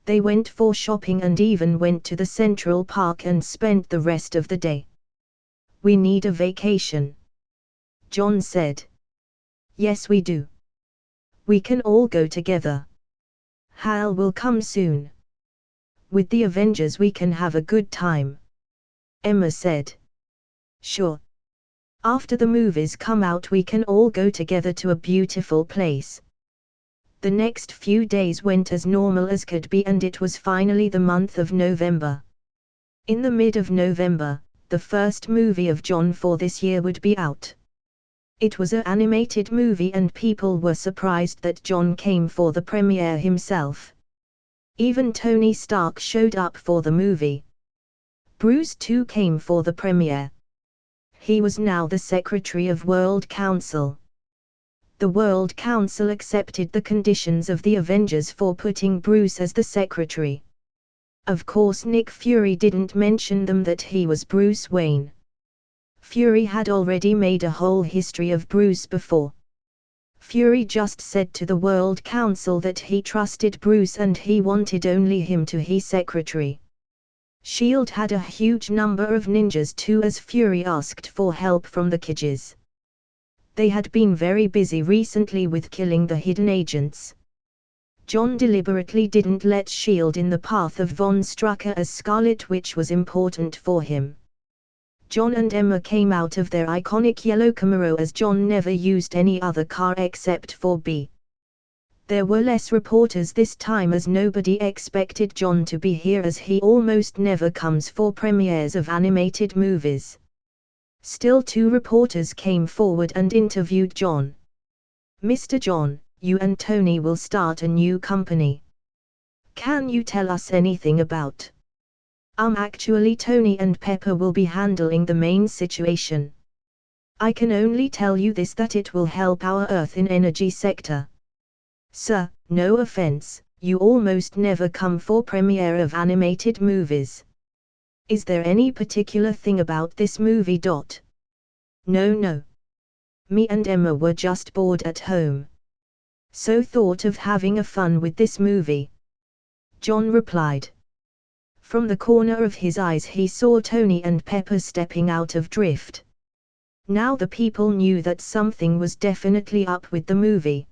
[SPEAKER 1] They went for shopping and even went to the Central Park and spent the rest of the day. We need a vacation. John said. Yes we do. We can all go together. Hal will come soon. With the Avengers we can have a good time. Emma said. Sure. After the movies come out we can all go together to a beautiful place. The next few days went as normal as could be and it was finally the month of November. In the mid of November, the first movie of John for this year would be out. It was an animated movie and people were surprised that John came for the premiere himself. Even Tony Stark showed up for the movie. Bruce too came for the premiere. He was now the Secretary of World Council. The World Council accepted the conditions of the Avengers for putting Bruce as the Secretary. Of course Nick Fury didn't mention them that he was Bruce Wayne. Fury had already made a whole history of Bruce before. Fury just said to the World Council that he trusted Bruce and he wanted only him to be secretary. S.H.I.E.L.D. had a huge number of ninjas too as Fury asked for help from the Kidges. They had been very busy recently with killing the hidden agents. John deliberately didn't let S.H.I.E.L.D. in the path of Von Strucker as Scarlet Witch was important for him. John and Emma came out of their iconic yellow Camaro as John never used any other car except for B. There were less reporters this time as nobody expected John to be here as he almost never comes for premieres of animated movies. Still 2 reporters came forward and interviewed John. Mr. John, you and Tony will start a new company. Can you tell us anything about? Actually Tony and Pepper will be handling the main situation. I can only tell you this that it will help our Earth in energy sector. Sir, no offense, you almost never come for premiere of animated movies. Is there any particular thing about this movie? No. Me and Emma were just bored at home. So thought of having a fun with this movie. John replied. From the corner of his eyes he saw Tony and Pepper stepping out of drift. Now the people knew that something was definitely up with the movie.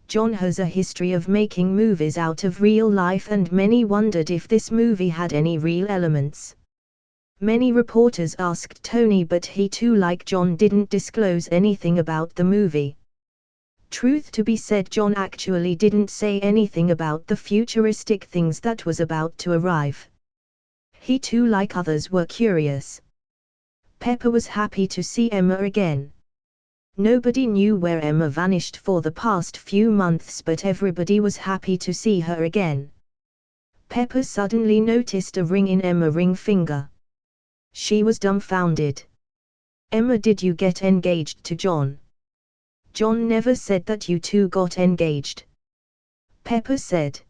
[SPEAKER 1] John has a history of making movies out of real life and many wondered if this movie had any real elements. Many reporters asked Tony but he too like John didn't disclose anything about the movie. Truth to be said John actually didn't say anything about the futuristic things that was about to arrive. He too like others were curious. Pepper was happy to see Emma again. Nobody knew where Emma vanished for the past few months but everybody was happy to see her again. Pepper suddenly noticed a ring in Emma's ring finger. She was dumbfounded. Emma, did you get engaged to John? John never said that you two got engaged. Pepper said.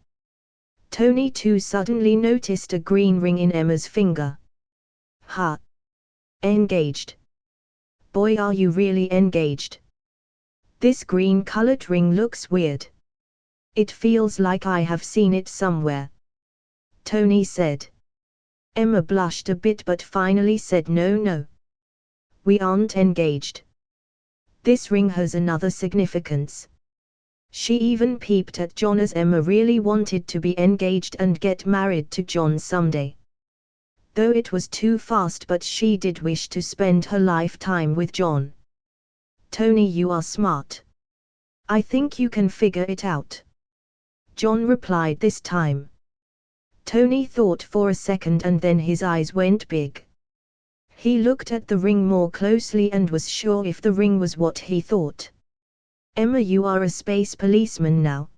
[SPEAKER 1] Tony too suddenly noticed a green ring in Emma's finger. Ha! Engaged. Boy, are you really engaged? This green-colored ring looks weird. It feels like I have seen it somewhere. Tony said. Emma blushed a bit but finally said no. We aren't engaged. This ring has another significance. She even peeped at John as Emma really wanted to be engaged and get married to John someday. Though it was too fast, but she did wish to spend her lifetime with John. Tony, you are smart. I think you can figure it out. John replied this time. Tony thought for a second and then his eyes went big. He looked at the ring more closely and was sure if the ring was what he thought. Emma, you are a space policeman now?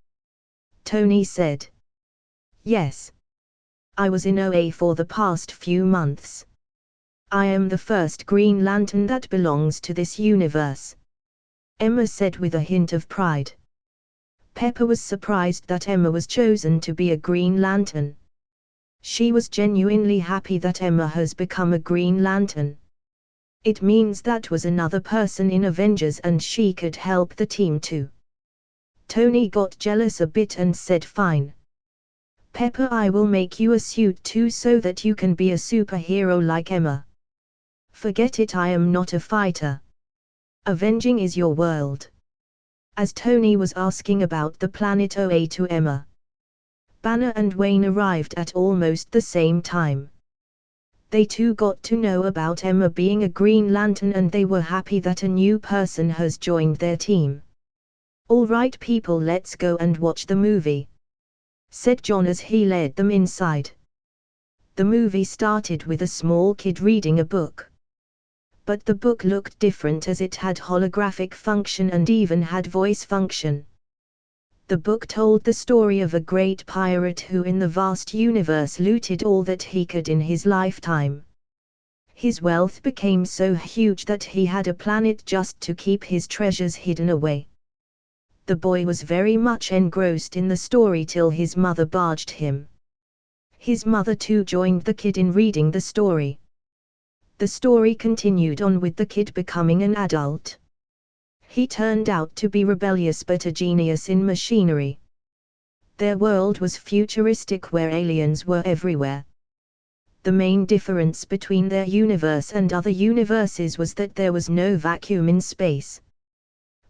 [SPEAKER 1] Tony said. Yes. I was in OA for the past few months. I am the first Green Lantern that belongs to this universe. Emma said with a hint of pride. Pepper was surprised that Emma was chosen to be a Green Lantern. She was genuinely happy that Emma has become a Green Lantern. It means that was another person in Avengers and she could help the team too. Tony got jealous a bit and said fine. Pepper, I will make you a suit too so that you can be a superhero like Emma. Forget it, I am not a fighter. Avenging is your world. As Tony was asking about the planet OA to Emma, Banner and Wayne arrived at almost the same time. They too got to know about Emma being a Green Lantern and they were happy that a new person has joined their team. All right people, let's go and watch the movie, said John as he led them inside. The movie started with a small kid reading a book. But the book looked different as it had holographic function and even had voice function. The book told the story of a great pirate who in the vast universe looted all that he could in his lifetime. His wealth became so huge that he had a planet just to keep his treasures hidden away. The boy was very much engrossed in the story till his mother barged him. His mother too joined the kid in reading the story. The story continued on with the kid becoming an adult. He turned out to be rebellious but a genius in machinery. Their world was futuristic where aliens were everywhere. The main difference between their universe and other universes was that there was no vacuum in space.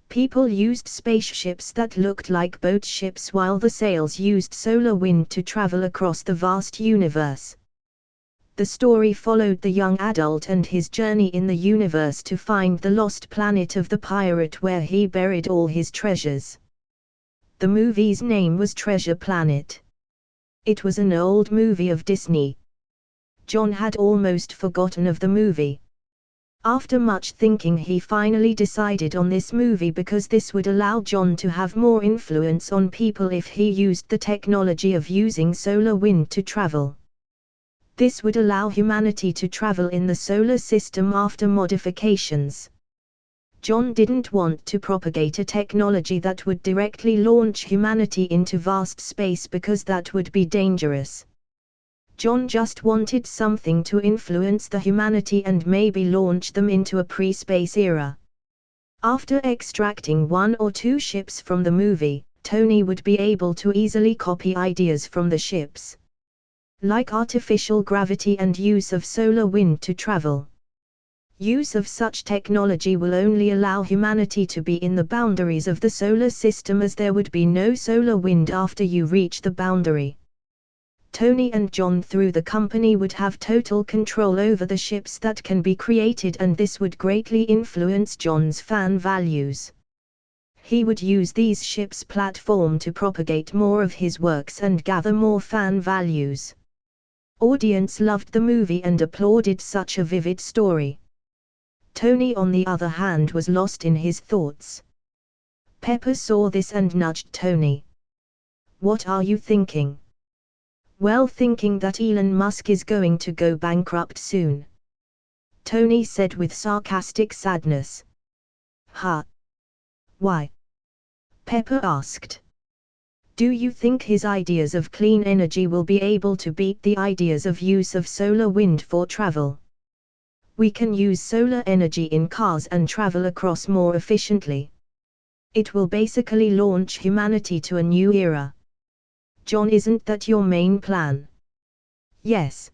[SPEAKER 1] People used spaceships that looked like boat ships while the sails used solar wind to travel across the vast universe. The story followed the young adult and his journey in the universe to find the lost planet of the pirate where he buried all his treasures. The movie's name was Treasure Planet. It was an old movie of Disney. John had almost forgotten of the movie. After much thinking he finally decided on this movie because this would allow John to have more influence on people if he used the technology of using solar wind to travel. This would allow humanity to travel in the solar system after modifications. John didn't want to propagate a technology that would directly launch humanity into vast space because that would be dangerous. John just wanted something to influence the humanity and maybe launch them into a pre-space era. After extracting one or two ships from the movie, Tony would be able to easily copy ideas from the ships, like artificial gravity and use of solar wind to travel. Use of such technology will only allow humanity to be in the boundaries of the solar system as there would be no solar wind after you reach the boundary. Tony and John through the company would have total control over the ships that can be created and this would greatly influence John's fan values. He would use these ships' platform to propagate more of his works and gather more fan values. Audience loved the movie and applauded such a vivid story. Tony on the other hand was lost in his thoughts. Pepper saw this and nudged Tony. "What are you thinking?" "Well, thinking that Elon Musk is going to go bankrupt soon. Tony said with sarcastic sadness. Huh? Why? Pepper asked. Do you think his ideas of clean energy will be able to beat the ideas of use of solar wind for travel? We can use solar energy in cars and travel across more efficiently. It will basically launch humanity to a new era. John, isn't that your main plan? Yes.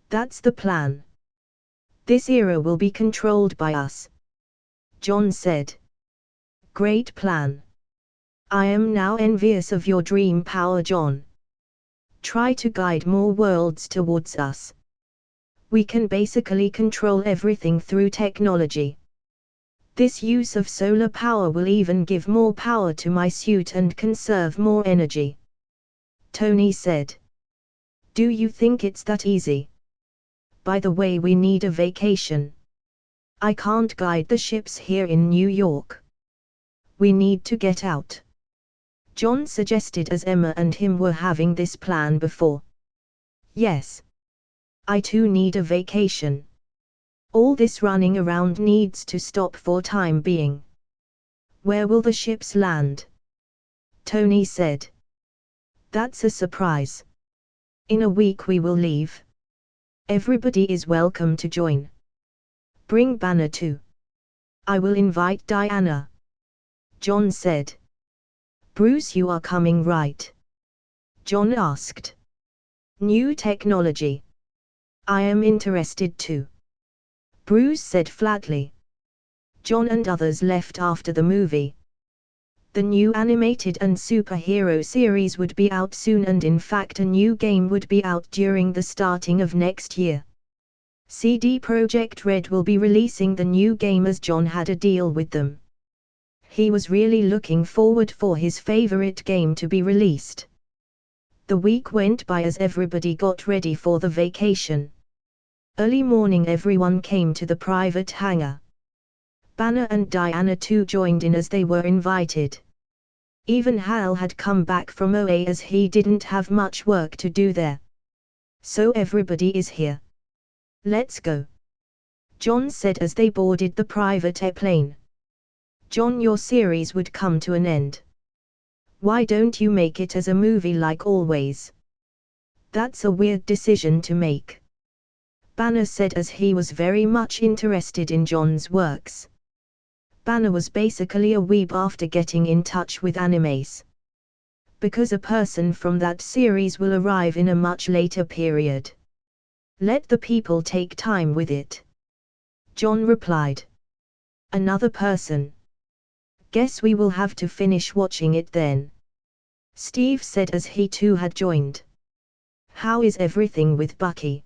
[SPEAKER 1] That's the plan. This era will be controlled by us. John said. Great plan. I am now envious of your dream power, John. Try to guide more worlds towards us. We can basically control everything through technology. This use of solar power will even give more power to my suit and conserve more energy. Tony said. Do you think it's that easy? By the way, we need a vacation. I can't guide the ships here in New York. We need to get out. John suggested as Emma and him were having this plan before. Yes. I too need a vacation. All this running around needs to stop for time being. Where will the ships land? Tony said. That's a surprise. In a week we will leave. Everybody is welcome to join. Bring Banner too. I will invite Diana. John said. Bruce, you are coming, right? John asked. New technology. I am interested too. Bruce said flatly. John and others left after the movie. The new animated and superhero series would be out soon, and in fact a new game would be out during the starting of next year. CD Projekt Red will be releasing the new game as John had a deal with them. He was really looking forward for his favorite game to be released. The week went by as everybody got ready for the vacation. Early morning everyone came to the private hangar. Banner and Diana too joined in as they were invited. Even Hal had come back from OA as he didn't have much work to do there. So everybody is here. Let's go. John said as they boarded the private airplane. John, your series would come to an end. Why don't you make it as a movie like always? That's a weird decision to make. Banner said as he was very much interested in John's works. Banner was basically a weeb after getting in touch with animes. Because a person from that series will arrive in a much later period. Let the people take time with it. John replied. Another person. Guess we will have to finish watching it then. Steve said as he too had joined. How is everything with Bucky?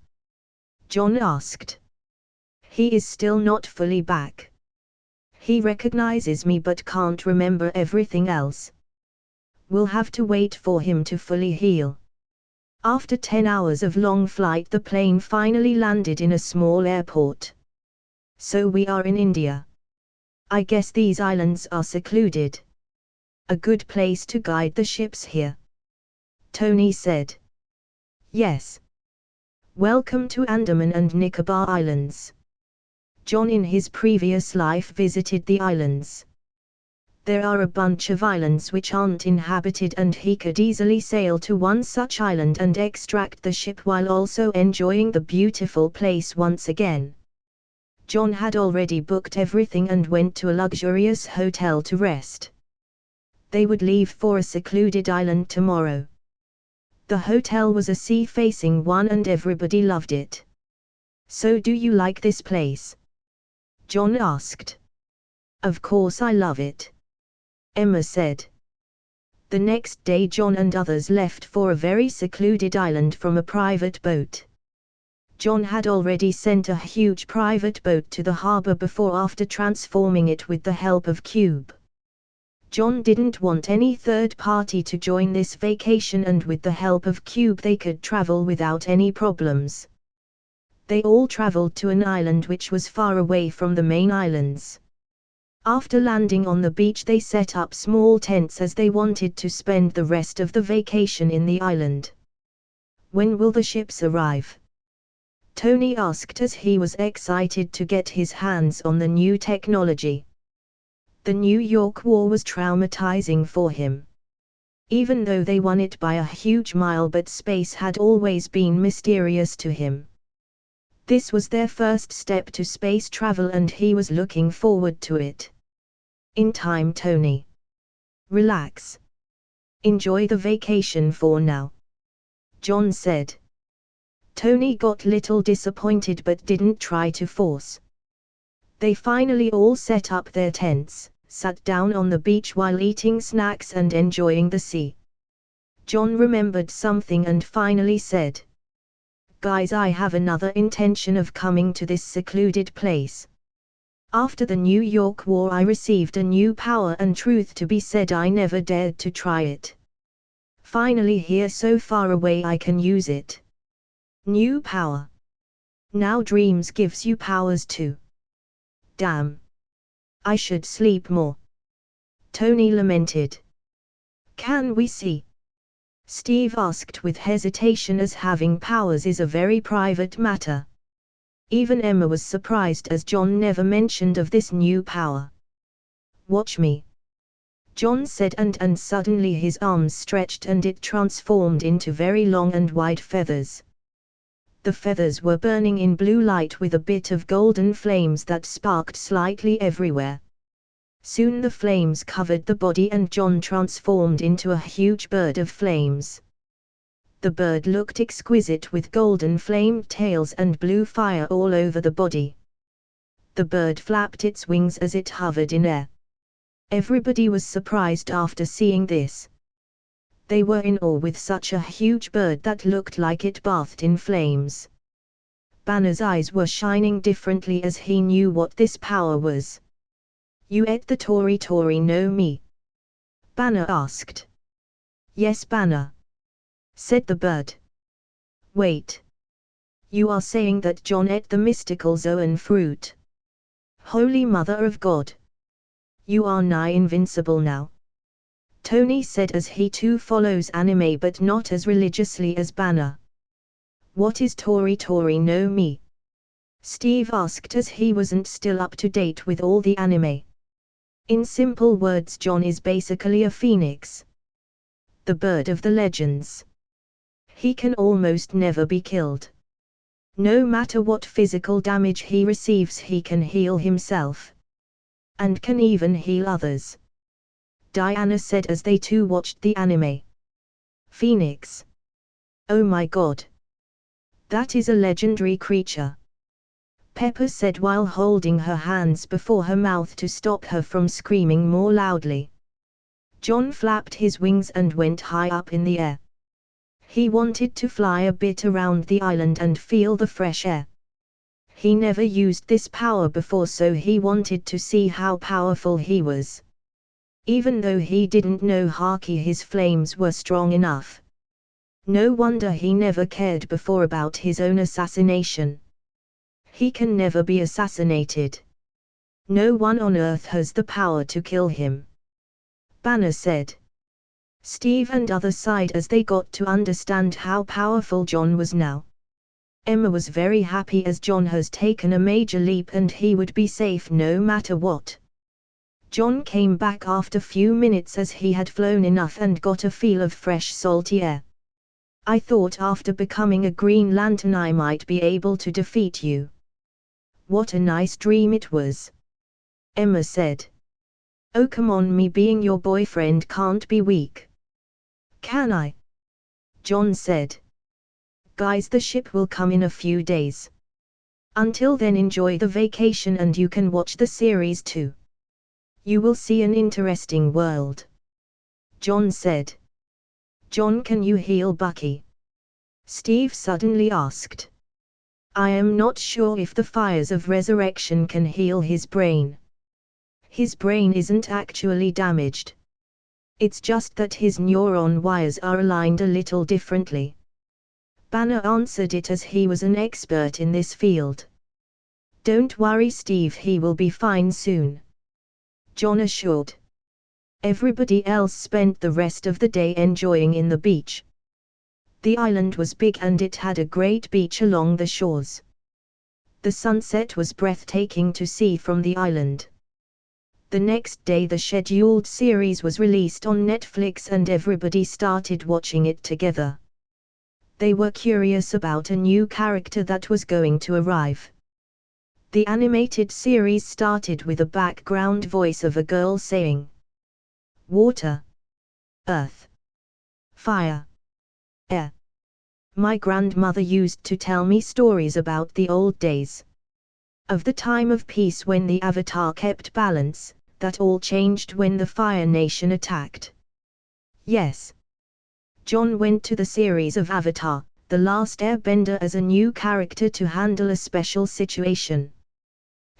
[SPEAKER 1] John asked. He is still not fully back. He recognizes me but can't remember everything else. We'll have to wait for him to fully heal. After 10 hours of long flight, the plane finally landed in a small airport. So we are in India. I guess these islands are secluded. A good place to guide the ships here. Tony said. Yes. Welcome to Andaman and Nicobar Islands. John in his previous life visited the islands. There are a bunch of islands which aren't inhabited, and he could easily sail to one such island and extract the ship while also enjoying the beautiful place once again. John had already booked everything and went to a luxurious hotel to rest. They would leave for a secluded island tomorrow. The hotel was a sea-facing one and everybody loved it. So do you like this place? John asked. Of course I love it. Emma said. The next day John and others left for a very secluded island from a private boat. John had already sent a huge private boat to the harbor before after transforming it with the help of Cube. John didn't want any third party to join this vacation, and with the help of Cube they could travel without any problems. They all traveled to an island which was far away from the main islands. After landing on the beach they set up small tents as they wanted to spend the rest of the vacation in the island. When will the ships arrive? Tony asked as he was excited to get his hands on the new technology. The New York War was traumatizing for him. Even though they won it by a huge mile, but space had always been mysterious to him. This was their first step to space travel and he was looking forward to it. In time, Tony. Relax. Enjoy the vacation for now. John said. Tony got little disappointed but didn't try to force. They finally all set up their tents, sat down on the beach while eating snacks and enjoying the sea. John remembered something and finally said, "Guys, I have another intention of coming to this secluded place. After the New York War I received a new power, and truth to be said I never dared to try it. Finally here, so far away, I can use it. New power. Now dreams gives you powers too. Damn. I should sleep more." Tony lamented. "Can we see?" Steve asked with hesitation, as having powers is a very private matter. Even Emma was surprised as John never mentioned of this new power. "Watch me," John said, and suddenly his arms stretched and it transformed into very long and white feathers. The feathers were burning in blue light with a bit of golden flames that sparked slightly everywhere. Soon the flames covered the body and John transformed into a huge bird of flames. The bird looked exquisite with golden flamed tails and blue fire all over the body. The bird flapped its wings as it hovered in air. Everybody was surprised after seeing this. They were in awe with such a huge bird that looked like it bathed in flames. Banner's eyes were shining differently as he knew what this power was. "You ate the Tori no me?" Banner asked. "Yes, Banner," said the bird. "Wait. You are saying that John ate the mystical Zoan fruit? Holy Mother of God! You are nigh invincible now," Tony said as he too follows anime but not as religiously as Banner. "What is Tori no me?" Steve asked as he wasn't still up to date with all the anime. In simple words, John is basically a phoenix. The bird of the legends. He can almost never be killed. No matter what physical damage he receives, he can heal himself. And can even heal others. Diana said as they too watched the anime. "Phoenix. Oh my god. That is a legendary creature," Pepper said while holding her hands before her mouth to stop her from screaming more loudly. John flapped his wings and went high up in the air. He wanted to fly a bit around the island and feel the fresh air. He never used this power before, so he wanted to see how powerful he was. Even though he didn't know Haki, his flames were strong enough. No wonder he never cared before about his own assassination. He can never be assassinated. No one on Earth has the power to kill him, Banner said. Steve and other sighed as they got to understand how powerful John was now. Emma was very happy as John has taken a major leap and he would be safe no matter what. John came back after few minutes as he had flown enough and got a feel of fresh salty air. "I thought after becoming a Green Lantern I might be able to defeat you." "What a nice dream it was," Emma said. "Oh come on, me being your boyfriend can't be weak." "Can I?" John said. "Guys, the ship will come in a few days. Until then enjoy the vacation and you can watch the series too. You will see an interesting world," John said. "John, can you heal Bucky?" Steve suddenly asked. "I am not sure if the fires of resurrection can heal his brain. His brain isn't actually damaged. It's just that his neuron wires are aligned a little differently." Banner answered it as he was an expert in this field. "Don't worry Steve, he will be fine soon," John assured. Everybody else spent the rest of the day enjoying in the beach. The island was big and it had a great beach along the shores. The sunset was breathtaking to see from the island. The next day the scheduled series was released on Netflix and everybody started watching it together. They were curious about a new character that was going to arrive. The animated series started with a background voice of a girl saying, "Water, earth, fire, air. My grandmother used to tell me stories about the old days. Of the time of peace when the Avatar kept balance, that all changed when the Fire Nation attacked." Yes. John went to the series of Avatar, The Last Airbender as a new character to handle a special situation.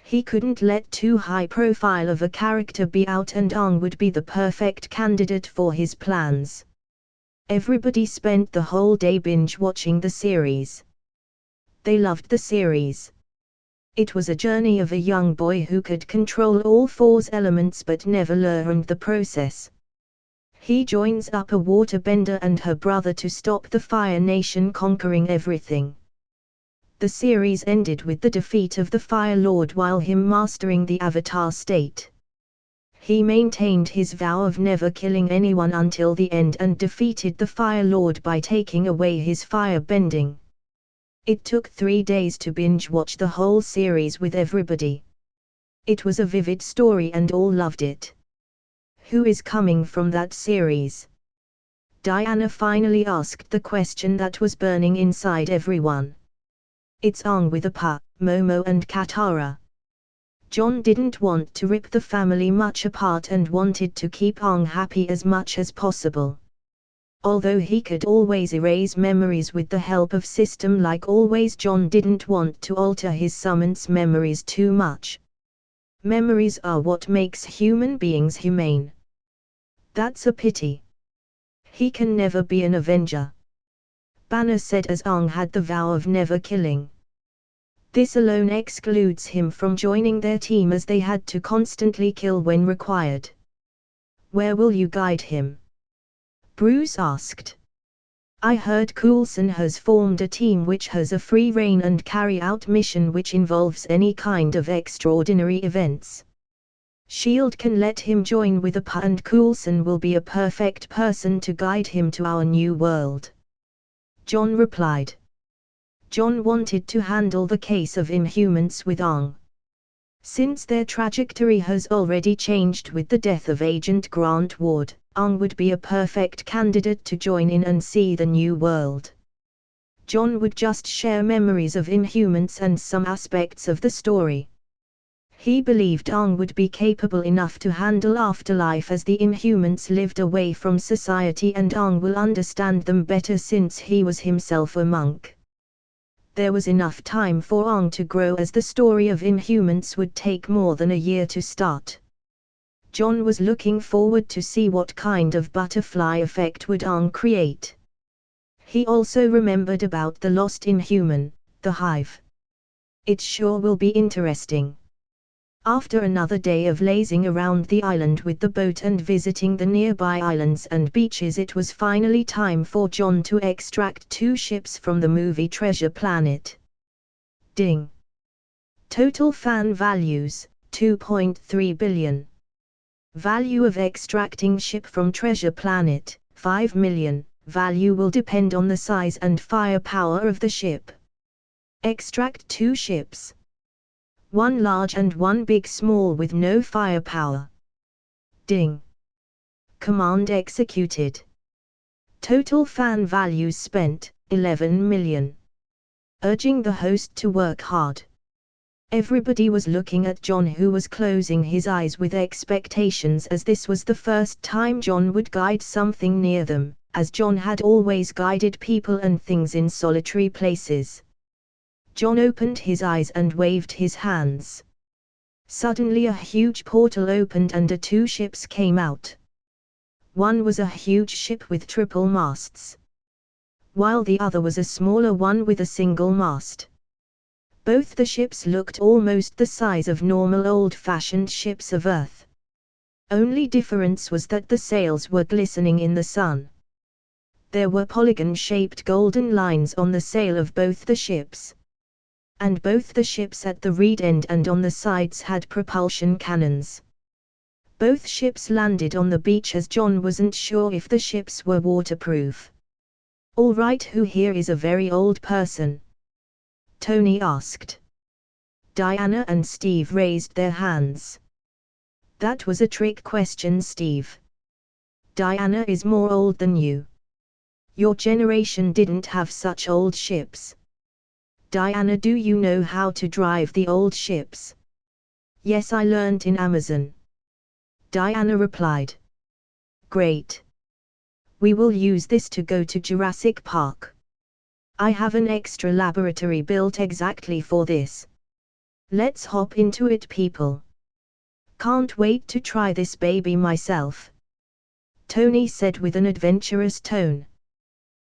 [SPEAKER 1] He couldn't let too high profile of a character be out and Aang would be the perfect candidate for his plans. Everybody spent the whole day binge-watching the series. They loved the series. It was a journey of a young boy who could control all four elements but never learned the process. He joins up a waterbender and her brother to stop the Fire Nation conquering everything. The series ended with the defeat of the Fire Lord while him mastering the Avatar state. He maintained his vow of never killing anyone until the end and defeated the Fire Lord by taking away his fire bending. It took 3 days to binge-watch the whole series with everybody. It was a vivid story and all loved it. Who is coming from that series? Diana finally asked the question that was burning inside everyone. It's Aang with Appa, Momo and Katara. John didn't want to rip the family much apart and wanted to keep Aang happy as much as possible. Although he could always erase memories with the help of system like always, John didn't want to alter his summons memories too much. Memories are what makes human beings humane. That's a pity. He can never be an Avenger. Banner said as Aang had the vow of never killing. This alone excludes him from joining their team as they had to constantly kill when required. Where will you guide him? Bruce asked. I heard Coulson has formed a team which has a free reign and carry out mission which involves any kind of extraordinary events. S.H.I.E.L.D. can let him join with Appa and Coulson will be a perfect person to guide him to our new world. John replied. John wanted to handle the case of Inhumans with Aang. Since their trajectory has already changed with the death of Agent Grant Ward, Aang would be a perfect candidate to join in and see the new world. John would just share memories of Inhumans and some aspects of the story. He believed Aang would be capable enough to handle afterlife as the Inhumans lived away from society and Aang will understand them better since he was himself a monk. There was enough time for Aang to grow as the story of Inhumans would take more than a year to start. John was looking forward to see what kind of butterfly effect would Aang create. He also remembered about the lost Inhuman, the Hive. It sure will be interesting. After another day of lazing around the island with the boat and visiting the nearby islands and beaches, it was finally time for John to extract 2 ships from the movie Treasure Planet. Ding! Total fan values, 2.3 billion. Value of extracting ship from Treasure Planet, 5 million. Value will depend on the size and firepower of the ship. Extract 2 ships. 1 large and 1 big small with no firepower. Ding! Command executed. Total fan values spent, 11 million. Urging the host to work hard. Everybody was looking at John, who was closing his eyes with expectations as this was the first time John would guide something near them, as John had always guided people and things in solitary places. John opened his eyes and waved his hands. Suddenly a huge portal opened and 2 ships came out. One was a huge ship with triple masts, while the other was a smaller one with a single mast. Both the ships looked almost the size of normal old-fashioned ships of Earth. Only difference was that the sails were glistening in the sun. There were polygon-shaped golden lines on the sail of both the ships. And both the ships at the rear end and on the sides had propulsion cannons. Both ships landed on the beach as John wasn't sure if the ships were waterproof. "All right, who here is a very old person?" Tony asked. Diana and Steve raised their hands. That was a trick question, Steve. Diana is more old than you. Your generation didn't have such old ships. Diana, do you know how to drive the old ships? Yes, I learned in Amazon. Diana replied. Great. We will use this to go to Jurassic Park. I have an extra laboratory built exactly for this. Let's hop into it, people. Can't wait to try this baby myself, Tony said with an adventurous tone.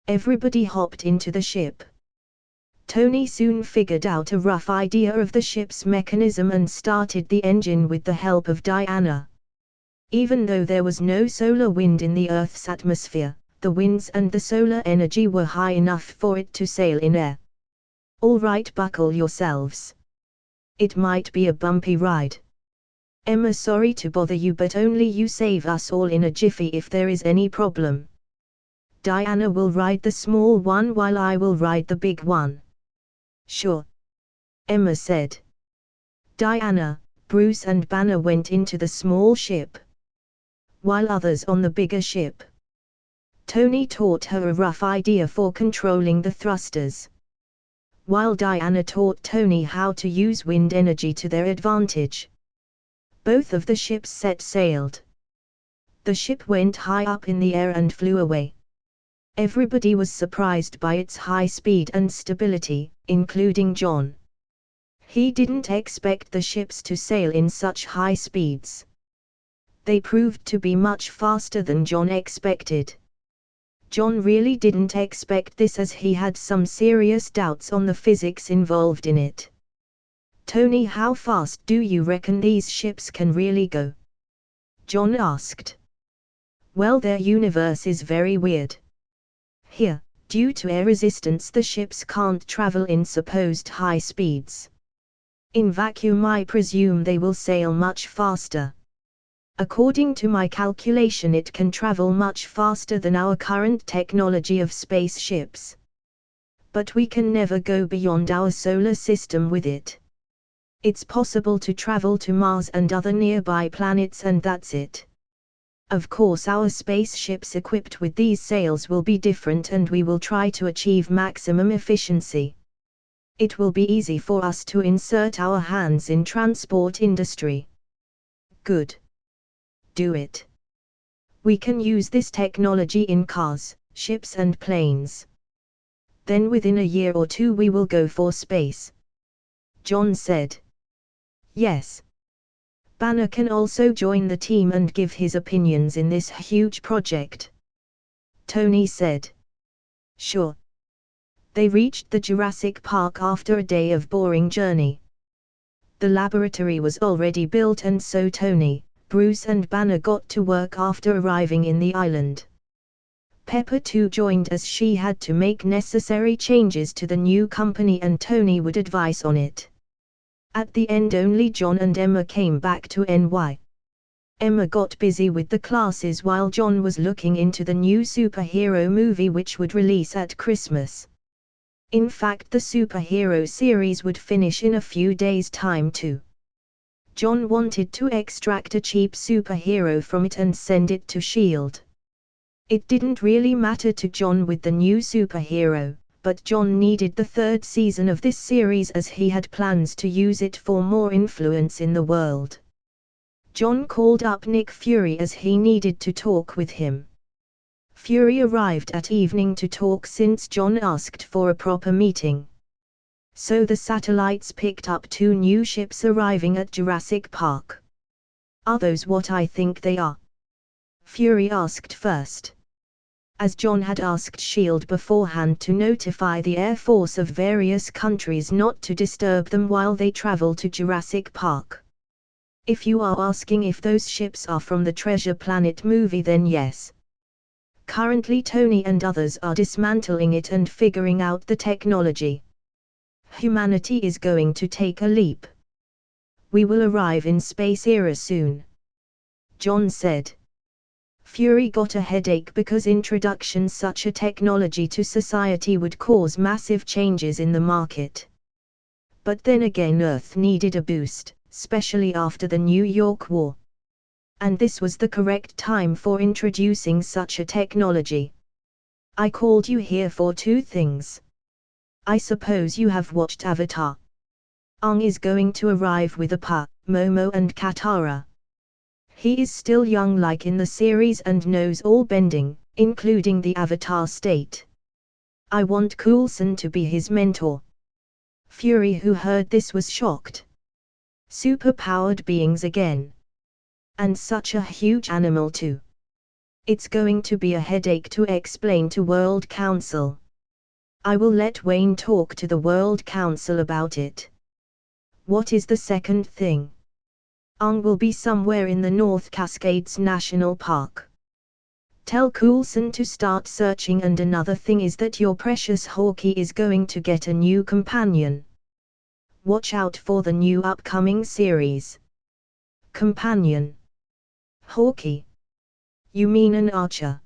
[SPEAKER 1] Everybody hopped into the ship. Tony soon figured out a rough idea of the ship's mechanism and started the engine with the help of Diana. Even though there was no solar wind in the Earth's atmosphere, the winds and the solar energy were high enough for it to sail in air. All right, buckle yourselves. It might be a bumpy ride. Emma, sorry to bother you, but only you save us all in a jiffy if there is any problem. Diana will ride the small one while I will ride the big one. Sure, Emma said. Diana, Bruce and Banner went into the small ship, while others on the bigger ship. Tony taught her a rough idea for controlling the thrusters, while Diana taught Tony how to use wind energy to their advantage. Both of the ships set sailed. The ship went high up in the air and flew away. Everybody was surprised by its high speed and stability, including John. He didn't expect the ships to sail in such high speeds. They proved to be much faster than John expected. John really didn't expect this, as he had some serious doubts on the physics involved in it. Tony, how fast do you reckon these ships can really go? John asked. Well, their universe is very weird. Here, due to air resistance, the ships can't travel in supposed high speeds. In vacuum, I presume they will sail much faster. According to my calculation, it can travel much faster than our current technology of spaceships. But we can never go beyond our solar system with it. It's possible to travel to Mars and other nearby planets, and that's it. Of course, our spaceships equipped with these sails will be different, and we will try to achieve maximum efficiency. It will be easy for us to insert our hands in transport industry. Good. Do it. We can use this technology in cars, ships and planes. Then within a year or two we will go for space, John said. Yes. Banner can also join the team and give his opinions in this huge project, Tony said. Sure. They reached the Jurassic Park after a day of boring journey. The laboratory was already built, and so Tony, Bruce and Banner got to work after arriving in the island. Pepper too joined, as she had to make necessary changes to the new company and Tony would advise on it. At the end, only John and Emma came back to NY. Emma got busy with the classes while John was looking into the new superhero movie which would release at Christmas. In fact, the superhero series would finish in a few days' time too. John wanted to extract a cheap superhero from it and send it to S.H.I.E.L.D. It didn't really matter to John with the new superhero, but John needed the third season of this series as he had plans to use it for more influence in the world. John called up Nick Fury as he needed to talk with him. Fury arrived at evening to talk since John asked for a proper meeting. So the satellites picked up 2 new ships arriving at Jurassic Park. Are those what I think they are? Fury asked first. As John had asked S.H.I.E.L.D. beforehand to notify the Air Force of various countries not to disturb them while they travel to Jurassic Park. If you are asking if those ships are from the Treasure Planet movie, then yes. Currently Tony and others are dismantling it and figuring out the technology. Humanity is going to take a leap. We will arrive in space era soon, John said. Fury got a headache because introduction such a technology to society would cause massive changes in the market. But then again, Earth needed a boost, especially after the New York War. And this was the correct time for introducing such a technology. I called you here for two things. I suppose you have watched Avatar. Aang is going to arrive with Appa, Momo and Katara. He is still young like in the series and knows all bending, including the Avatar state. I want Coulson to be his mentor. Fury, who heard this, was shocked. Superpowered beings again. And such a huge animal too. It's going to be a headache to explain to World Council. I will let Wayne talk to the World Council about it. What is the second thing? Aang will be somewhere in the North Cascades National Park. Tell Coulson to start searching, and another thing is that your precious Hawkeye is going to get a new companion. Watch out for the new upcoming series. Companion. Hawkeye. You mean an archer?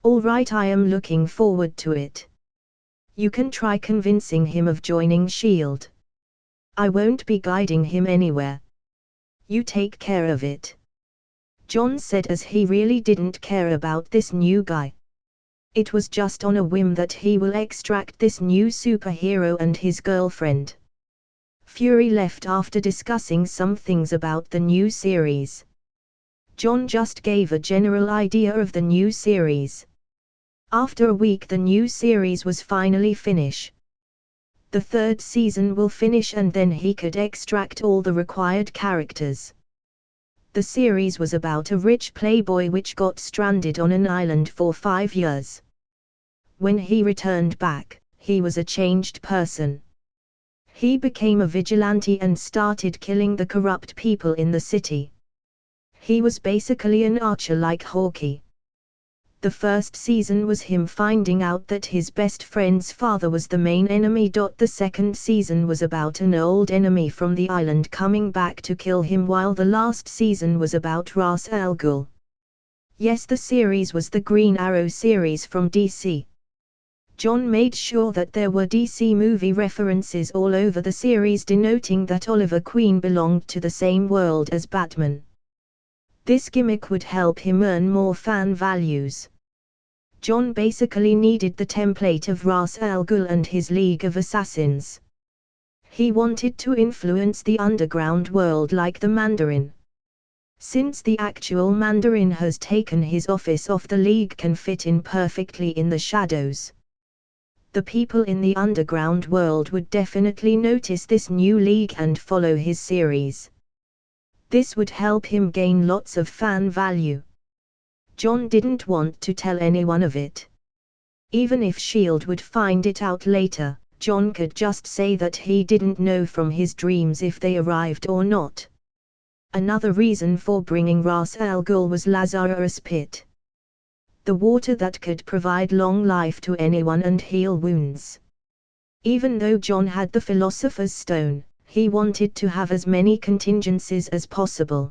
[SPEAKER 1] All right, I am looking forward to it. You can try convincing him of joining S.H.I.E.L.D. I won't be guiding him anywhere. You take care of it. John said, as he really didn't care about this new guy. It was just on a whim that he will extract this new superhero and his girlfriend. Fury left after discussing some things about the new series. John just gave a general idea of the new series. After a week the new series was finally finished. The third season will finish and then he could extract all the required characters. The series was about a rich playboy which got stranded on an island for 5 years. When he returned back, he was a changed person. He became a vigilante and started killing the corrupt people in the city. He was basically an archer like Hawkeye. The first season was him finding out that his best friend's father was the main enemy. The second season was about an old enemy from the island coming back to kill him, while the last season was about Ra's al Ghul. Yes, the series was the Green Arrow series from DC. John made sure that there were DC movie references all over the series, denoting that Oliver Queen belonged to the same world as Batman. This gimmick would help him earn more fan values. John basically needed the template of Ra's al Ghul and his League of Assassins. He wanted to influence the underground world like the Mandarin. Since the actual Mandarin has taken his office off, the League can fit in perfectly in the shadows. The people in the underground world would definitely notice this new League and follow his series. This would help him gain lots of fan value. John didn't want to tell anyone of it. Even if S.H.I.E.L.D. would find it out later, John could just say that he didn't know from his dreams if they arrived or not. Another reason for bringing Ra's al Ghul was Lazarus Pit. The water that could provide long life to anyone and heal wounds. Even though John had the Philosopher's Stone, he wanted to have as many contingencies as possible.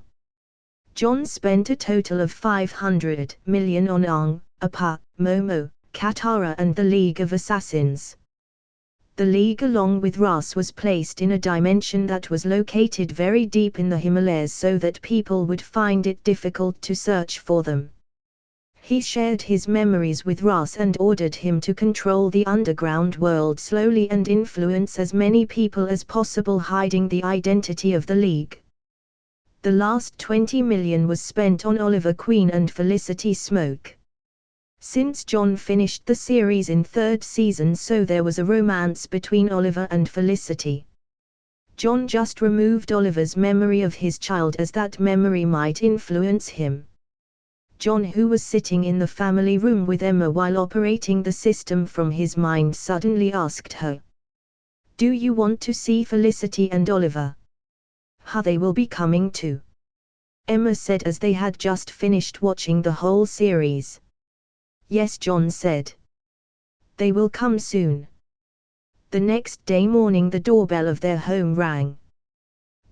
[SPEAKER 1] John spent a total of 500 million on Aang, Appa, Momo, Katara and the League of Assassins. The League along with Ra's was placed in a dimension that was located very deep in the Himalayas so that people would find it difficult to search for them. He shared his memories with Ra's and ordered him to control the underground world slowly and influence as many people as possible, hiding the identity of the League. The last 20 million was spent on Oliver Queen and Felicity Smoke. Since John finished the series in third season, so there was a romance between Oliver and Felicity. John just removed Oliver's memory of his child as that memory might influence him. John, who was sitting in the family room with Emma while operating the system from his mind, suddenly asked her, "Do you want to see Felicity and Oliver?" They will be coming too," Emma said as they had just finished watching the whole series. "Yes," John said. "They will come soon." The next day morning the doorbell of their home rang.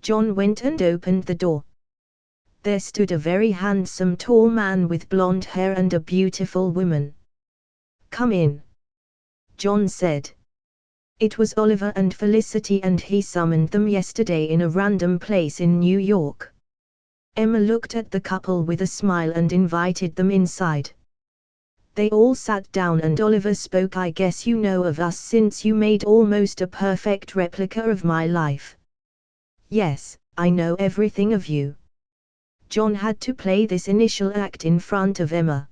[SPEAKER 1] John went and opened the door. There stood a very handsome tall man with blonde hair and a beautiful woman. "Come in," John said. It was Oliver and Felicity, and he summoned them yesterday in a random place in New York. Emma looked at the couple with a smile and invited them inside. They all sat down and Oliver spoke. "I guess you know of us since you made almost a perfect replica of my life." "Yes, I know everything of you." John had to play this initial act in front of Emma.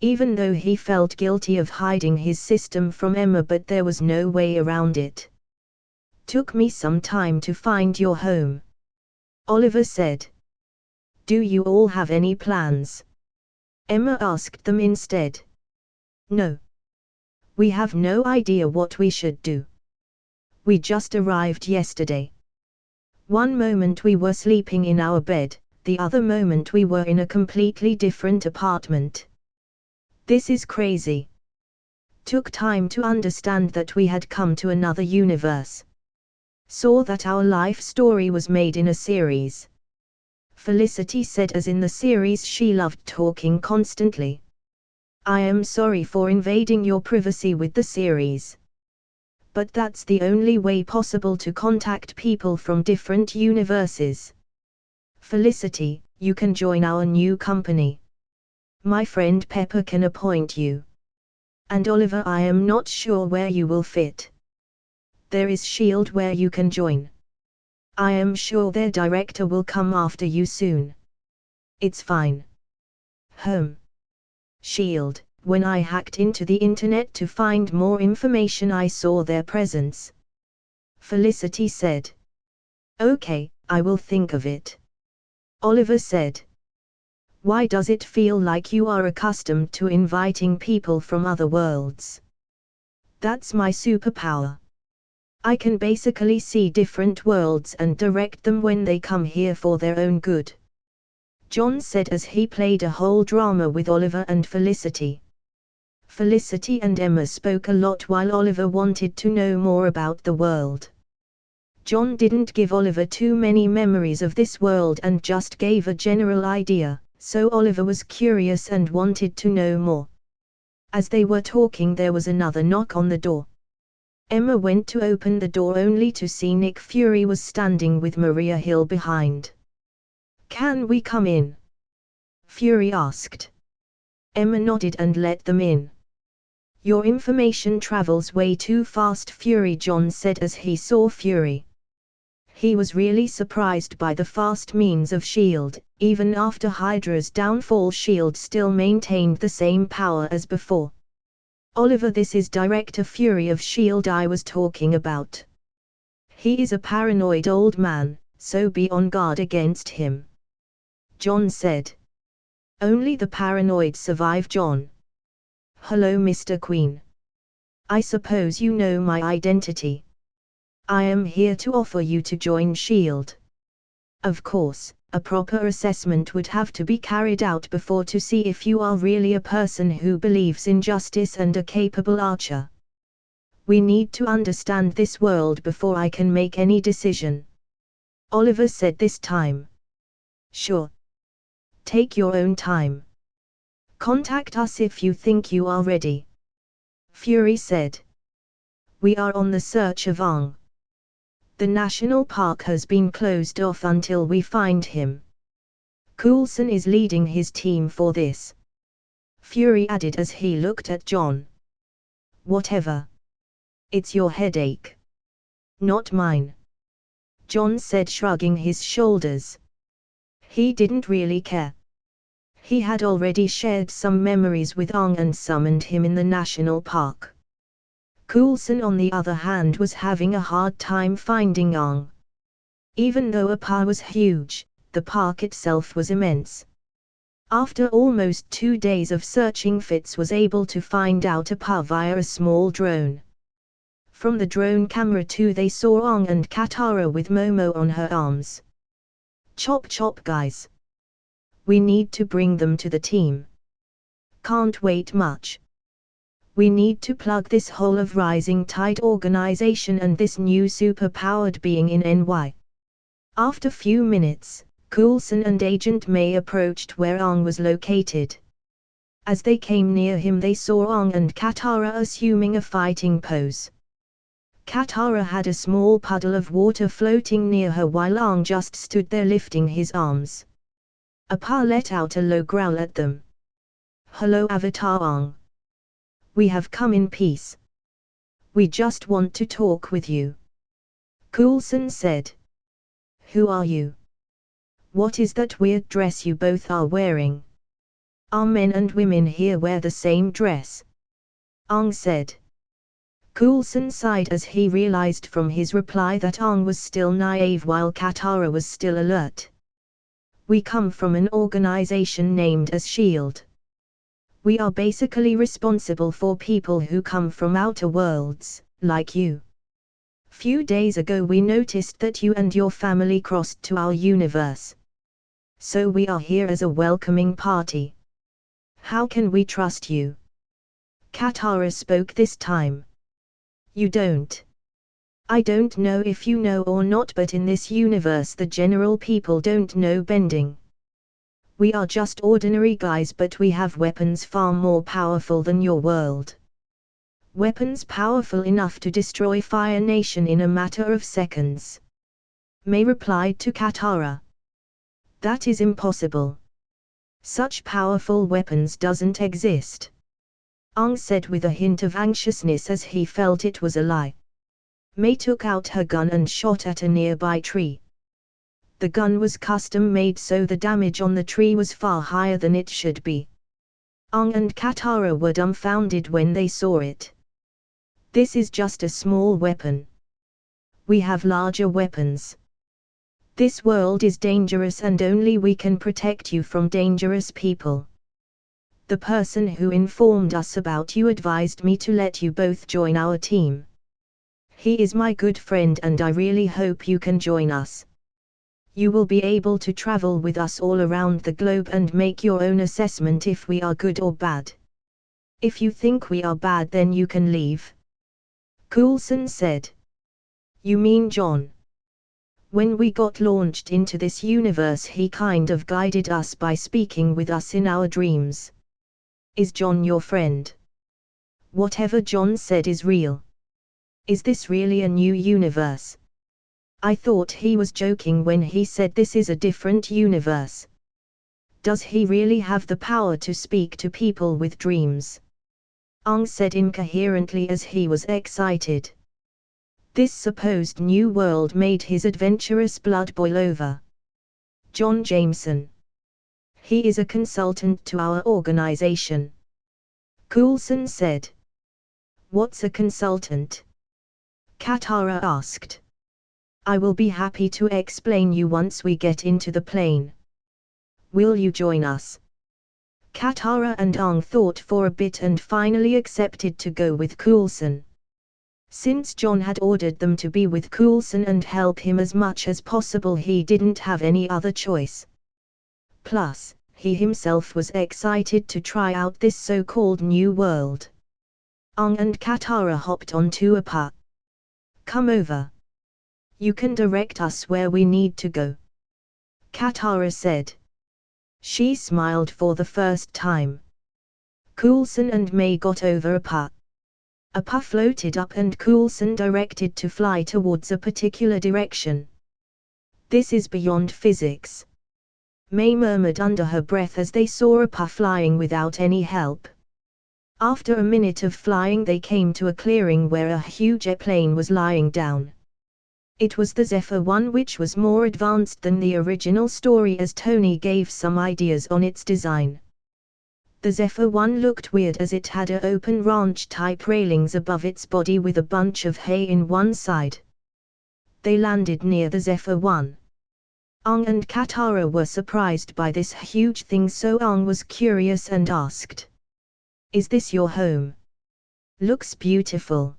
[SPEAKER 1] Even though he felt guilty of hiding his system from Emma, but there was no way around it. "Took me some time to find your home," Oliver said. "Do you all have any plans?" Emma asked them instead. "No. We have no idea what we should do. We just arrived yesterday. One moment we were sleeping in our bed, the other moment we were in a completely different apartment. This is crazy. Took time to understand that we had come to another universe. Saw that our life story was made in a series." Felicity said, as in the series she loved talking constantly. "I am sorry for invading your privacy with the series. But that's the only way possible to contact people from different universes. Felicity, you can join our new company. My friend Pepper can appoint you. And Oliver, I am not sure where you will fit. There is S.H.I.E.L.D. where you can join. I am sure their director will come after you soon. It's fine." S.H.I.E.L.D. When I hacked into the internet to find more information, I saw their presence. Felicity said. "Okay, I will think of it." Oliver said. "Why does it feel like you are accustomed to inviting people from other worlds?" "That's my superpower. I can basically see different worlds and direct them when they come here for their own good," John said as he played a whole drama with Oliver and Felicity. Felicity and Emma spoke a lot while Oliver wanted to know more about the world. John didn't give Oliver too many memories of this world and just gave a general idea, so Oliver was curious and wanted to know more. As they were talking, there was another knock on the door. Emma went to open the door only to see Nick Fury was standing with Maria Hill behind. "Can we come in?" Fury asked. Emma nodded and let them in. "Your information travels way too fast, Fury," John said as he saw Fury. He was really surprised by the fast means of S.H.I.E.L.D. Even after Hydra's downfall, S.H.I.E.L.D. still maintained the same power as before. "Oliver, this is Director Fury of S.H.I.E.L.D. I was talking about. He is a paranoid old man, so be on guard against him," John said. "Only the paranoid survive, John." "Hello, Mr. Queen. I suppose you know my identity. I am here to offer you to join S.H.I.E.L.D. Of course, a proper assessment would have to be carried out before to see if you are really a person who believes in justice and a capable archer. We need to understand this world before I can make any decision," Oliver said this time. "Sure. Take your own time. Contact us if you think you are ready," Fury said. "We are on the search of Ong. The national park has been closed off until we find him. Coulson is leading his team for this," Fury added as he looked at John. "Whatever. It's your headache. Not mine," John said, shrugging his shoulders. He didn't really care. He had already shared some memories with Ong and summoned him in the national park. Coulson, on the other hand, was having a hard time finding Ong. Even though Apa was huge, the park itself was immense. After almost 2 days of searching, Fitz was able to find out Apa via a small drone. From the drone camera too, they saw Ong and Katara with Momo on her arms. "Chop chop, guys. We need to bring them to the team. Can't wait much." We need to plug this whole of Rising Tide organization and this new superpowered being in NY. After few minutes, Coulson and Agent May approached where Ong was located. As they came near him they saw Ong and Katara assuming a fighting pose. Katara had a small puddle of water floating near her while Ong just stood there lifting his arms. Appa let out a low growl at them. "Hello Avatar Ong. We have come in peace. We just want to talk with you," Coulson said. "Who are you? What is that weird dress you both are wearing? Our men and women here wear the same dress," Ong said. Coulson sighed as he realized from his reply that Ong was still naive while Katara was still alert. "We come from an organization named as SHIELD. We are basically responsible for people who come from outer worlds, like you. Few days ago we noticed that you and your family crossed to our universe. So we are here as a welcoming party. How can we trust you?" Katara spoke this time. "You don't. I don't know if you know or not, but in this universe the general people don't know bending. We are just ordinary guys, but we have weapons far more powerful than your world. Weapons powerful enough to destroy Fire Nation in a matter of seconds." May replied to Katara. "That is impossible. Such powerful weapons doesn't exist," Ong said with a hint of anxiousness as he felt it was a lie. May took out her gun and shot at a nearby tree. The gun was custom made, so the damage on the tree was far higher than it should be. Ong and Katara were dumbfounded when they saw it. "This is just a small weapon. We have larger weapons. This world is dangerous and only we can protect you from dangerous people. The person who informed us about you advised me to let you both join our team. He is my good friend and I really hope you can join us. You will be able to travel with us all around the globe and make your own assessment if we are good or bad. If you think we are bad then you can leave," Coulson said. "You mean John? When we got launched into this universe he kind of guided us by speaking with us in our dreams. Is John your friend? Whatever John said is real. Is this really a new universe? I thought he was joking when he said this is a different universe. Does he really have the power to speak to people with dreams?" Ong said incoherently as he was excited. This supposed new world made his adventurous blood boil over. "John Jameson. He is a consultant to our organization," Coulson said. "What's a consultant?" Katara asked. "I will be happy to explain you once we get into the plane. Will you join us?" Katara and Ong thought for a bit and finally accepted to go with Coulson. Since John had ordered them to be with Coulson and help him as much as possible, he didn't have any other choice. Plus, he himself was excited to try out this so-called new world. Ong and Katara hopped onto Appa. "Come over. You can direct us where we need to go," Katara said. She smiled for the first time. Coulson and May got over Appa. Appa floated up and Coulson directed to fly towards a particular direction. "This is beyond physics," May murmured under her breath as they saw Appa flying without any help. After a minute of flying they came to a clearing where a huge airplane was lying down. It was the Zephyr 1, which was more advanced than the original story as Tony gave some ideas on its design. The Zephyr 1 looked weird as it had a open ranch-type railings above its body with a bunch of hay in one side. They landed near the Zephyr 1. Ong and Katara were surprised by this huge thing, so Ong was curious and asked, "Is this your home? Looks beautiful."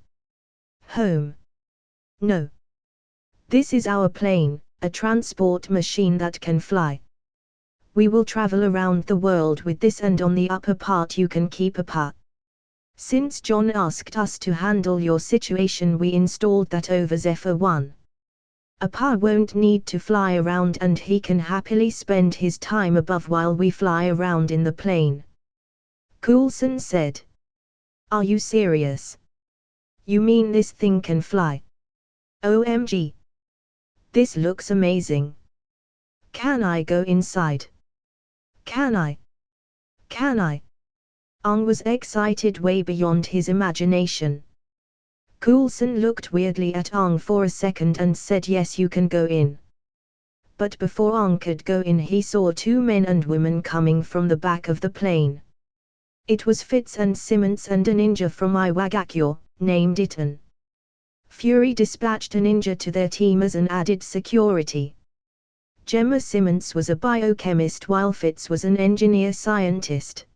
[SPEAKER 1] "Home? No. This is our plane, a transport machine that can fly. We will travel around the world with this and on the upper part you can keep Appa. Since John asked us to handle your situation, we installed that over Zephyr 1. Apa won't need to fly around and he can happily spend his time above while we fly around in the plane. Coulson said. Are you serious? You mean this thing can fly? OMG. This looks amazing. Can I go inside? Can I? Can I? Ong was excited way beyond his imagination. Coulson looked weirdly at Ong for a second and said yes, you can go in. But before Ong could go in, he saw two men and women coming from the back of the plane. It was Fitz and Simmons and a ninja from Iwagakure, named Itten. Fury dispatched a ninja to their team as an added security. Gemma Simmons was a biochemist while Fitz was an engineer-scientist.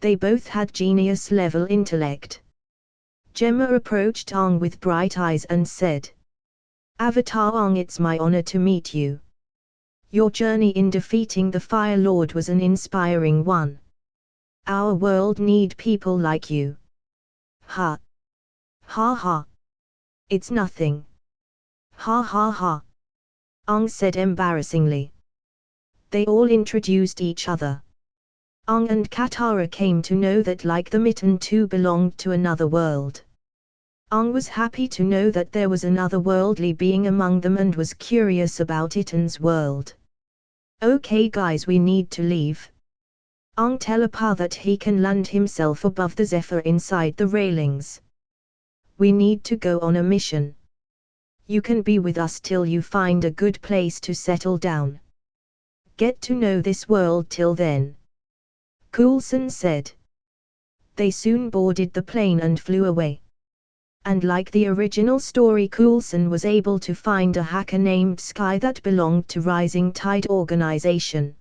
[SPEAKER 1] They both had genius-level intellect. Gemma approached Ong with bright eyes and said, Avatar Ong, it's my honor to meet you. Your journey in defeating the Fire Lord was an inspiring one. Our world need people like you. Ha. Ha ha. It's nothing. Ha ha ha. Ong said embarrassingly. They all introduced each other. Ong and Katara came to know that like the Mitten too belonged to another world. Ong was happy to know that there was another worldly being among them and was curious about Itten's world. Okay guys, we need to leave. Ong tell Appa that he can land himself above the Zephyr inside the railings. We need to go on a mission. You can be with us till you find a good place to settle down. Get to know this world till then. Coulson said. They soon boarded the plane and flew away. And like the original story, Coulson was able to find a hacker named Sky that belonged to Rising Tide organization.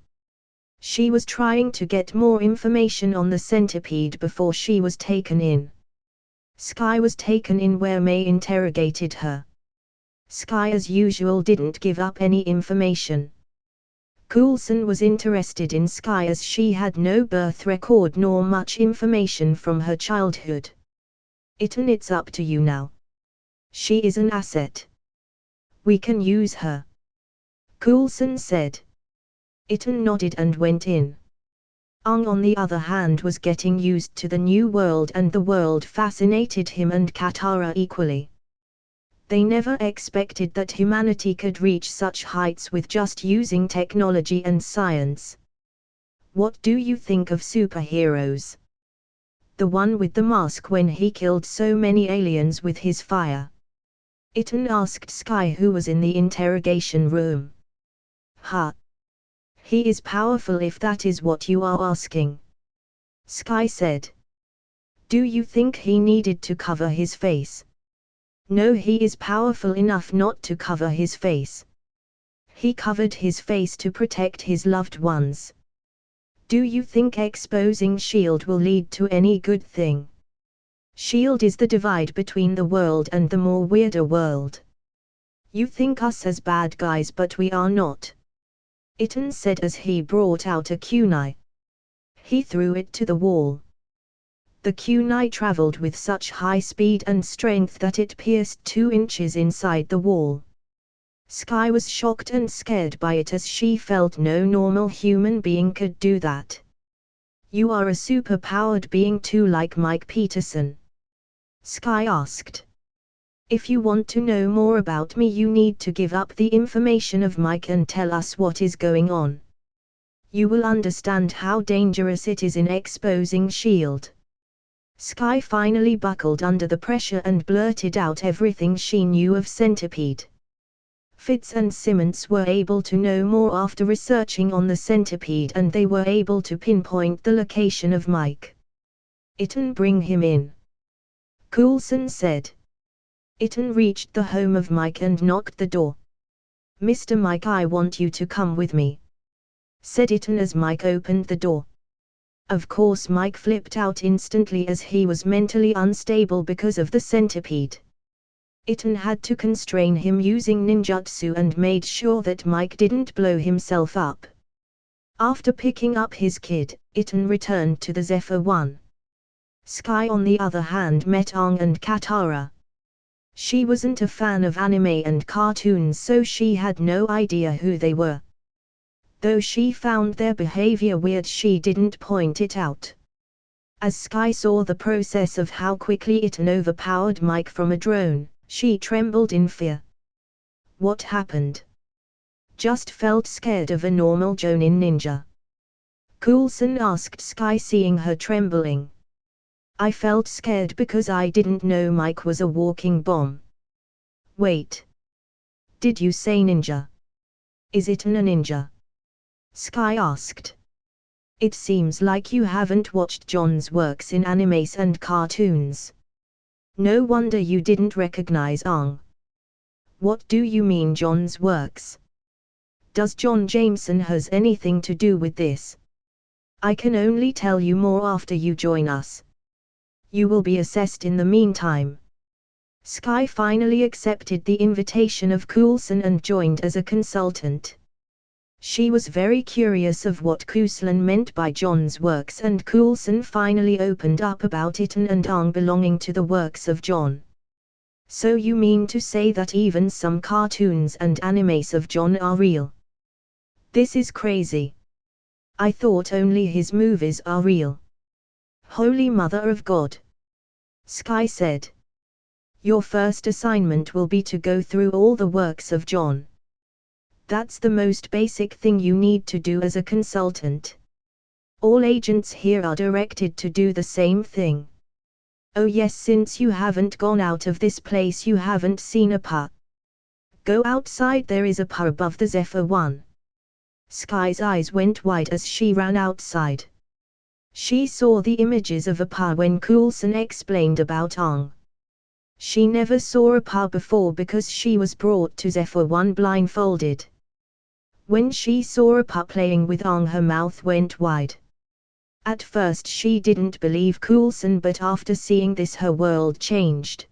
[SPEAKER 1] She was trying to get more information on the centipede before she was taken in. Sky was taken in where May interrogated her. Sky as usual didn't give up any information. Coulson was interested in Sky as she had no birth record nor much information from her childhood. Itten, it's up to you now. She is an asset. We can use her. Coulson said. Itten nodded and went in. Ong on the other hand was getting used to the new world, and the world fascinated him and Katara equally. They never expected that humanity could reach such heights with just using technology and science. What do you think of superheroes? The one with the mask when he killed so many aliens with his fire. Itten asked Sky, who was in the interrogation room. Ha! He is powerful if that is what you are asking. Sky said. Do you think he needed to cover his face? No, he is powerful enough not to cover his face. He covered his face to protect his loved ones. Do you think exposing S.H.I.E.L.D. will lead to any good thing? S.H.I.E.L.D. is the divide between the world and the more weirder world. You think us as bad guys, but we are not. Itten said as he brought out a kunai. He threw it to the wall. The kunai traveled with such high speed and strength that it pierced 2 inches inside the wall. Sky was shocked and scared by it as she felt no normal human being could do that. You are a super-powered being too, like Mike Peterson? Sky asked. If you want to know more about me, you need to give up the information of Mike and tell us what is going on. You will understand how dangerous it is in exposing S.H.I.E.L.D. Sky finally buckled under the pressure and blurted out everything she knew of Centipede. Fitz and Simmons were able to know more after researching on the Centipede, and they were able to pinpoint the location of Mike. Itten, bring him in. Coulson said. Itten reached the home of Mike and knocked the door. Mr. Mike, I want you to come with me, said Itten as Mike opened the door. Of course, Mike flipped out instantly as he was mentally unstable because of the centipede. Itten had to constrain him using ninjutsu and made sure that Mike didn't blow himself up. After picking up his kid, Itten returned to the Zephyr 1. Sky on the other hand met Aang and Katara. She wasn't a fan of anime and cartoons, so she had no idea who they were. Though she found their behavior weird, she didn't point it out. As Sky saw the process of how quickly it an overpowered mic from a drone, she trembled in fear. What happened? Just felt scared of a normal Jonin ninja. Coulson asked Sky, seeing her trembling. I felt scared because I didn't know Mike was a walking bomb. Wait. Did you say ninja? Is it a ninja? Sky asked. It seems like you haven't watched John's works in animes and cartoons. No wonder you didn't recognize Aang. What do you mean John's works? Does John Jameson has anything to do with this? I can only tell you more after you join us. You will be assessed in the meantime. Sky finally accepted the invitation of Coulson and joined as a consultant. She was very curious of what Coulson meant by John's works, and Coulson finally opened up about Itan and Aang belonging to the works of John. So you mean to say that even some cartoons and animes of John are real? This is crazy. I thought only his movies are real. Holy Mother of God. Sky said. Your first assignment will be to go through all the works of John. That's the most basic thing you need to do as a consultant. All agents here are directed to do the same thing. Oh yes, since you haven't gone out of this place, you haven't seen a pa. Go outside, there is a pa above the Zephyr 1. Sky's eyes went wide as she ran outside. She saw the images of a pa when Coulson explained about Aang. She never saw a pa before because she was brought to Zephyr 1 blindfolded. When she saw a pa playing with Aang, her mouth went wide. At first she didn't believe Coulson, but after seeing this her world changed.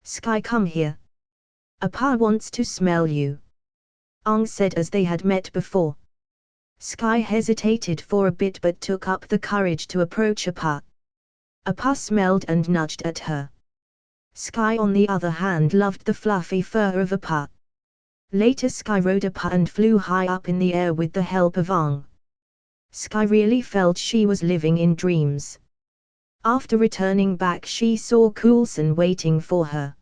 [SPEAKER 1] Sky, come here. A pa wants to smell you. Aang said as they had met before. Sky hesitated for a bit but took up the courage to approach a pa. A pa smelled and nudged at her. Sky on the other hand loved the fluffy fur of a pa. Later Sky rode a pa and flew high up in the air with the help of Aang. Sky really felt she was living in dreams. After returning back she saw Coulson waiting for her.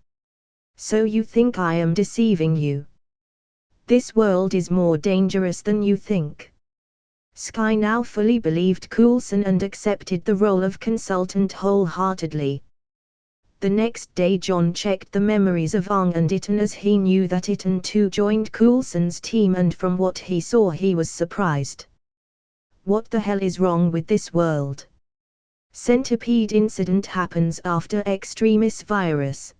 [SPEAKER 1] So you think I am deceiving you? This world is more dangerous than you think. Sky now fully believed Coulson and accepted the role of consultant wholeheartedly. The next day John checked the memories of Aang and Itan, as he knew that Itan too joined Coulson's team, and from what he saw he was surprised. What the hell is wrong with this world? Centipede incident happens after extremis virus.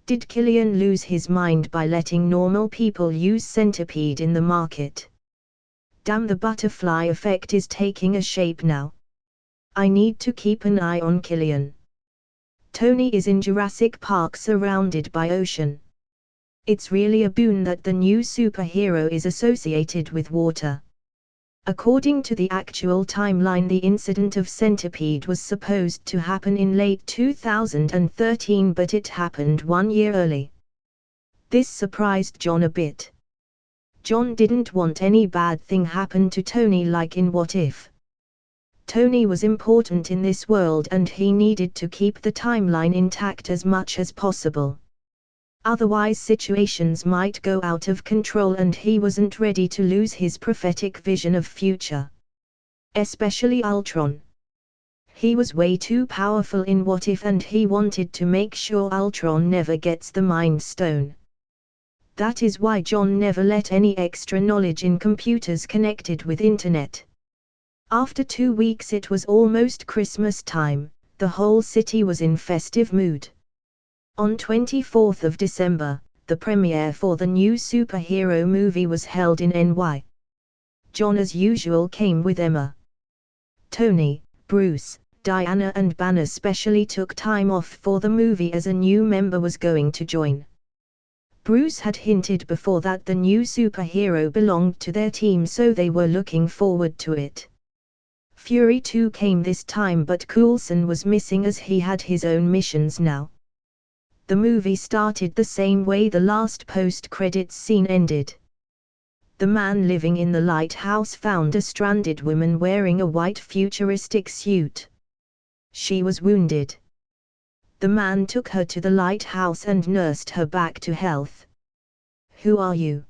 [SPEAKER 1] Did Killian lose his mind by letting normal people use centipede in the market? Damn, the butterfly effect is taking a shape now. I need to keep an eye on Killian. Tony is in Jurassic Park surrounded by ocean. It's really a boon that the new superhero is associated with water. According to the actual timeline, the incident of Centipede was supposed to happen in late 2013, but it happened 1 year early. This surprised John a bit. John didn't want any bad thing happen to Tony like in What If. Tony was important in this world and he needed to keep the timeline intact as much as possible. Otherwise situations might go out of control and he wasn't ready to lose his prophetic vision of future. Especially Ultron. He was way too powerful in What If and he wanted to make sure Ultron never gets the Mind Stone. That is why John never let any extra knowledge in computers connected with internet. After 2 weeks it was almost Christmas time, the whole city was in festive mood. On 24th of December, the premiere for the new superhero movie was held in NY. John as usual came with Emma. Tony, Bruce, Diana and Banner specially took time off for the movie as a new member was going to join. Bruce had hinted before that the new superhero belonged to their team, so they were looking forward to it. Fury 2 came this time, but Coulson was missing as he had his own missions now. The movie started the same way the last post-credits scene ended. The man living in the lighthouse found a stranded woman wearing a white futuristic suit. She was wounded. The man took her to the lighthouse and nursed her back to health. "Who are you?"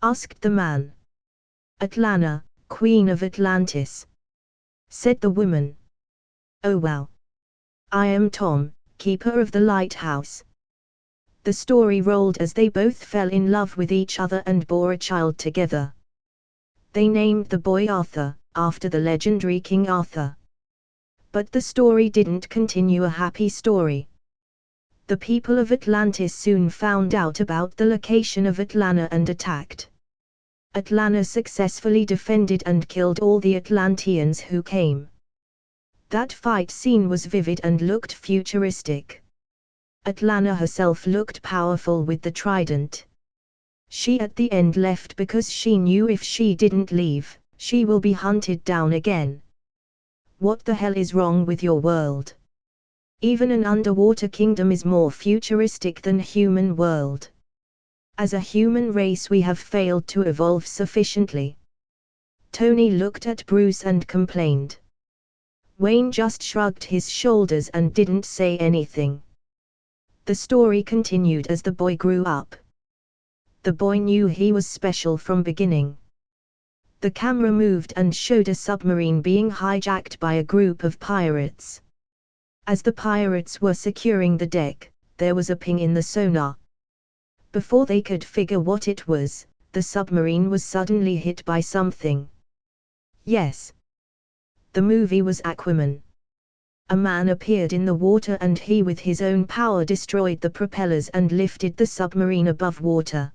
[SPEAKER 1] asked the man. "Atlana, Queen of Atlantis," said the woman. "Oh wow. I am Tom, keeper of the lighthouse." The story rolled as they both fell in love with each other and bore a child together. They named the boy Arthur, after the legendary King Arthur. But the story didn't continue a happy story. The people of Atlantis soon found out about the location of Atlana and attacked. Atlana successfully defended and killed all the Atlanteans who came. That fight scene was vivid and looked futuristic. Atlana herself looked powerful with the trident. She at the end left because she knew if she didn't leave, she will be hunted down again. What the hell is wrong with your world? Even an underwater kingdom is more futuristic than human world. As a human race we have failed to evolve sufficiently. Tony looked at Bruce and complained. Wayne just shrugged his shoulders and didn't say anything. The story continued as the boy grew up. The boy knew he was special from beginning. The camera moved and showed a submarine being hijacked by a group of pirates. As the pirates were securing the deck, there was a ping in the sonar. Before they could figure what it was, the submarine was suddenly hit by something. Yes. The movie was Aquaman. A man appeared in the water and he with his own power destroyed the propellers and lifted the submarine above water.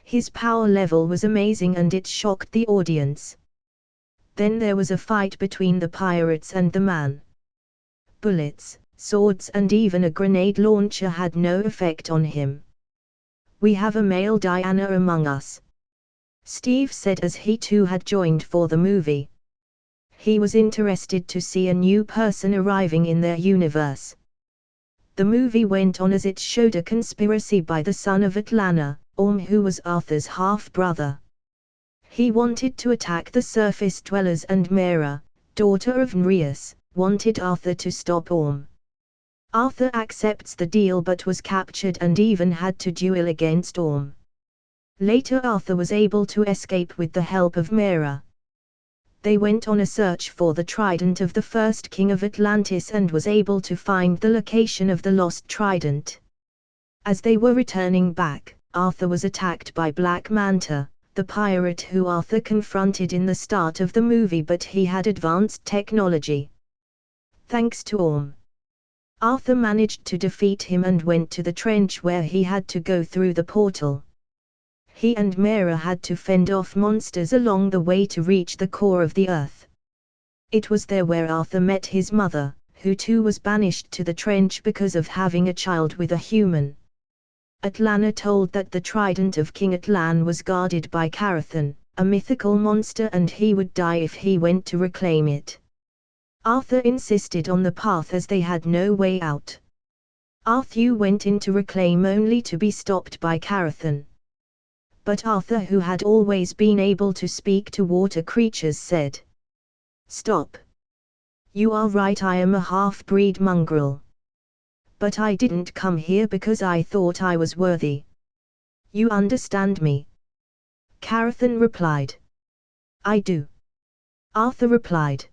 [SPEAKER 1] His power level was amazing and it shocked the audience. Then there was a fight between the pirates and the man. Bullets, swords and even a grenade launcher had no effect on him. "We have a male Diana among us," Steve said as he too had joined for the movie. He was interested to see a new person arriving in their universe. The movie went on as it showed a conspiracy by the son of Atlana, Orm, who was Arthur's half-brother. He wanted to attack the surface dwellers and Mera, daughter of Nereus, wanted Arthur to stop Orm. Arthur accepts the deal but was captured and even had to duel against Orm. Later Arthur was able to escape with the help of Mera. They went on a search for the trident of the first king of Atlantis and was able to find the location of the lost trident. As they were returning back, Arthur was attacked by Black Manta, the pirate who Arthur confronted in the start of the movie, but he had advanced technology. Thanks to Orm, Arthur managed to defeat him and went to the trench where he had to go through the portal. He and Mera had to fend off monsters along the way to reach the core of the earth. It was there where Arthur met his mother, who too was banished to the trench because of having a child with a human. Atlana told that the trident of King Atlan was guarded by Carathan, a mythical monster, and he would die if he went to reclaim it. Arthur insisted on the path as they had no way out. Arthur went in to reclaim only to be stopped by Carathan. But Arthur, who had always been able to speak to water creatures, said, "Stop. You are right, I am a half-breed mongrel. But I didn't come here because I thought I was worthy. You understand me?" Carathan replied. "I do." Arthur replied.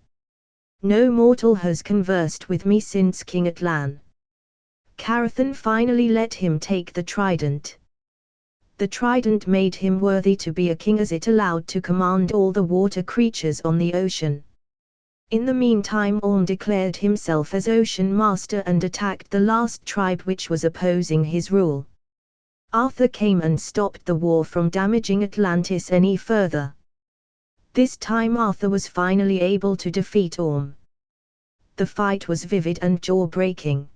[SPEAKER 1] "No mortal has conversed with me since King Atlan." Carathan finally let him take the trident. The trident made him worthy to be a king as it allowed to command all the water creatures on the ocean. In the meantime Orm declared himself as Ocean Master and attacked the last tribe which was opposing his rule. Arthur came and stopped the war from damaging Atlantis any further. This time Arthur was finally able to defeat Orm. The fight was vivid and jaw-breaking.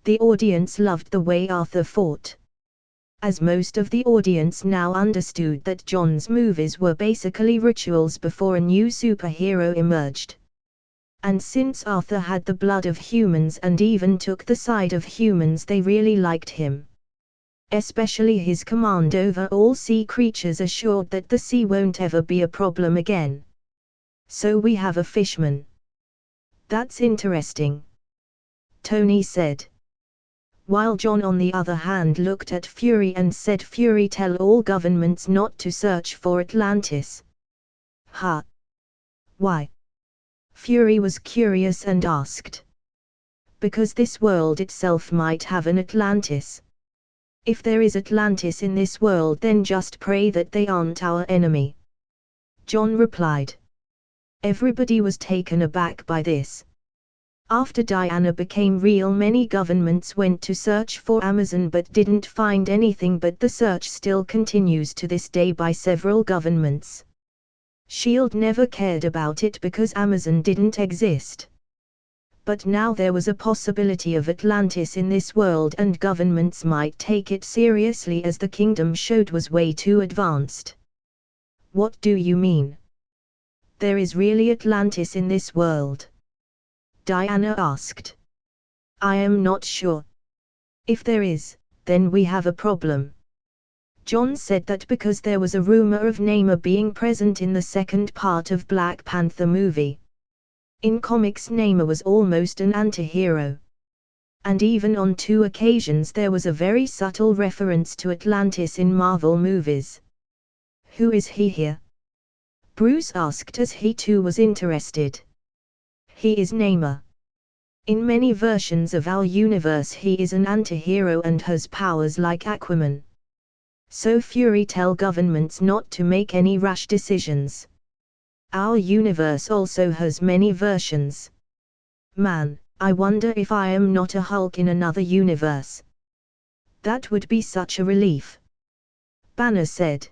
[SPEAKER 1] The audience loved the way Arthur fought. as most of the audience now understood that John's movies were basically rituals before a new superhero emerged. And since Arthur had the blood of humans and even took the side of humans, they really liked him. Especially his command over all sea creatures assured that the sea won't ever be a problem again. So we have a fishman. That's interesting, Tony said. While John on the other hand looked at Fury and said, Fury, tell all governments not to search for Atlantis. Huh? Why? Fury was curious and asked. Because this world itself might have an Atlantis. If there is Atlantis in this world, then just pray that they aren't our enemy. John replied. Everybody was taken aback by this. After Diana became real, many governments went to search for Amazon but didn't find anything, but the search still continues to this day by several governments. S.H.I.E.L.D. never cared about it because Amazon didn't exist. But now there was a possibility of Atlantis in this world, and governments might take it seriously as the kingdom showed was way too advanced. What do you mean? There is really Atlantis in this world? Diana asked. I am not sure. If there is, then we have a problem. John said that because there was a rumor of Namor being present in the second part of Black Panther movie. In comics, Namor was almost an anti-hero. And even on 2 occasions there was a very subtle reference to Atlantis in Marvel movies. Who is he here? Bruce asked as he too was interested. He is Namor. In many versions of our universe he is an anti-hero and has powers like Aquaman. So Fury, tell governments not to make any rash decisions. Our universe also has many versions. Man, I wonder if I am not a Hulk in another universe. That would be such a relief. Banner said.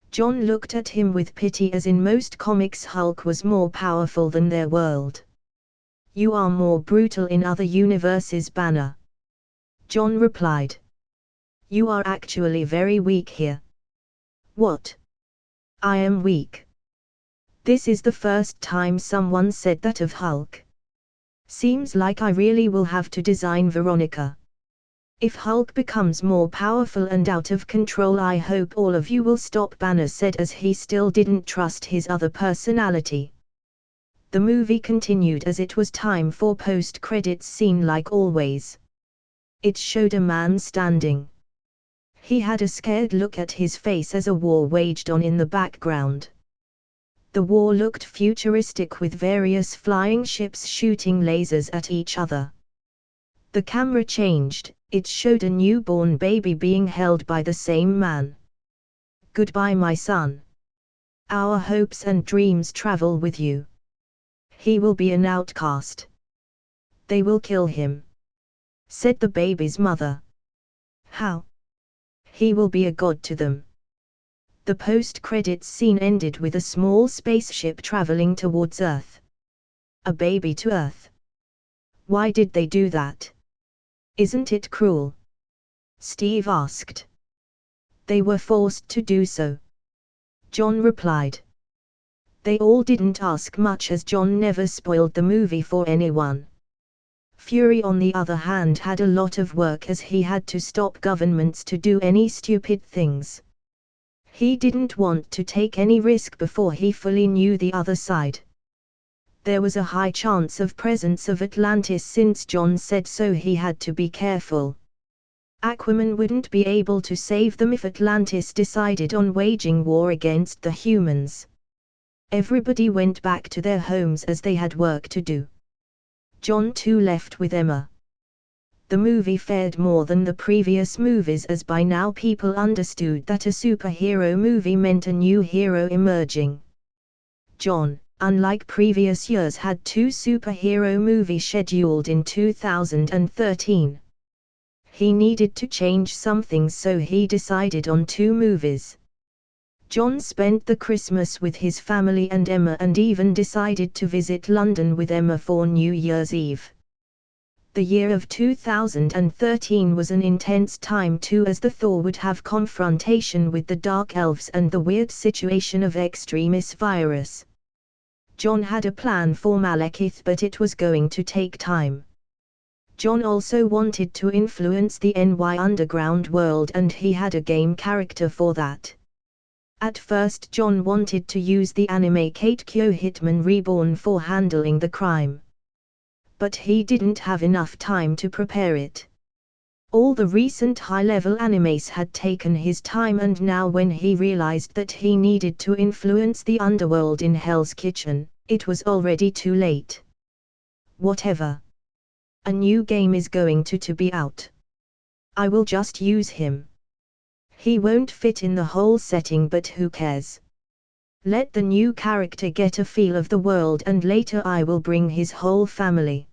[SPEAKER 1] John looked at him with pity, as in most comics Hulk was more powerful than their world. You are more brutal in other universes, Banner. John replied. You are actually very weak here. What? I am weak. This is the first time someone said that of Hulk. Seems like I really will have to design Veronica. If Hulk becomes more powerful and out of control, I hope all of you will stop, Banner said as he still didn't trust his other personality. The movie continued as it was time for post-credits scene like always. It showed a man standing. He had a scared look at his face as a war waged on in the background. The war looked futuristic with various flying ships shooting lasers at each other. The camera changed, it showed a newborn baby being held by the same man. Goodbye, my son. Our hopes and dreams travel with you. He will be an outcast. They will kill him, said the baby's mother. How? He will be a god to them. The post-credits scene ended with a small spaceship traveling towards Earth. A baby to Earth. Why did they do that? Isn't it cruel? Steve asked. They were forced to do so. John replied. They all didn't ask much, as John never spoiled the movie for anyone. Fury on the other hand had a lot of work, as he had to stop governments to do any stupid things. He didn't want to take any risk before he fully knew the other side. There was a high chance of presence of Atlantis since John said so. He had to be careful. Aquaman wouldn't be able to save them if Atlantis decided on waging war against the humans. Everybody went back to their homes as they had work to do. John too left with Emma. The movie fared more than the previous movies, as by now people understood that a superhero movie meant a new hero emerging. John, unlike previous years, had 2 superhero movies scheduled in 2013. He needed to change some things, so he decided on 2 movies. John spent the Christmas with his family and Emma, and even decided to visit London with Emma for New Year's Eve. The year of 2013 was an intense time too, as the Thor would have confrontation with the Dark Elves and the weird situation of extremis virus. John had a plan for Malekith, but it was going to take time. John also wanted to influence the NY Underground world, and he had a game character for that. At first John wanted to use the anime Kate Kyo Hitman Reborn for handling the crime. But he didn't have enough time to prepare it. All the recent high-level animes had taken his time, and now when he realized that he needed to influence the underworld in Hell's Kitchen, it was already too late. Whatever. A new game is going to be out. I will just use him. He won't fit in the whole setting, but who cares? Let the new character get a feel of the world, and later I will bring his whole family.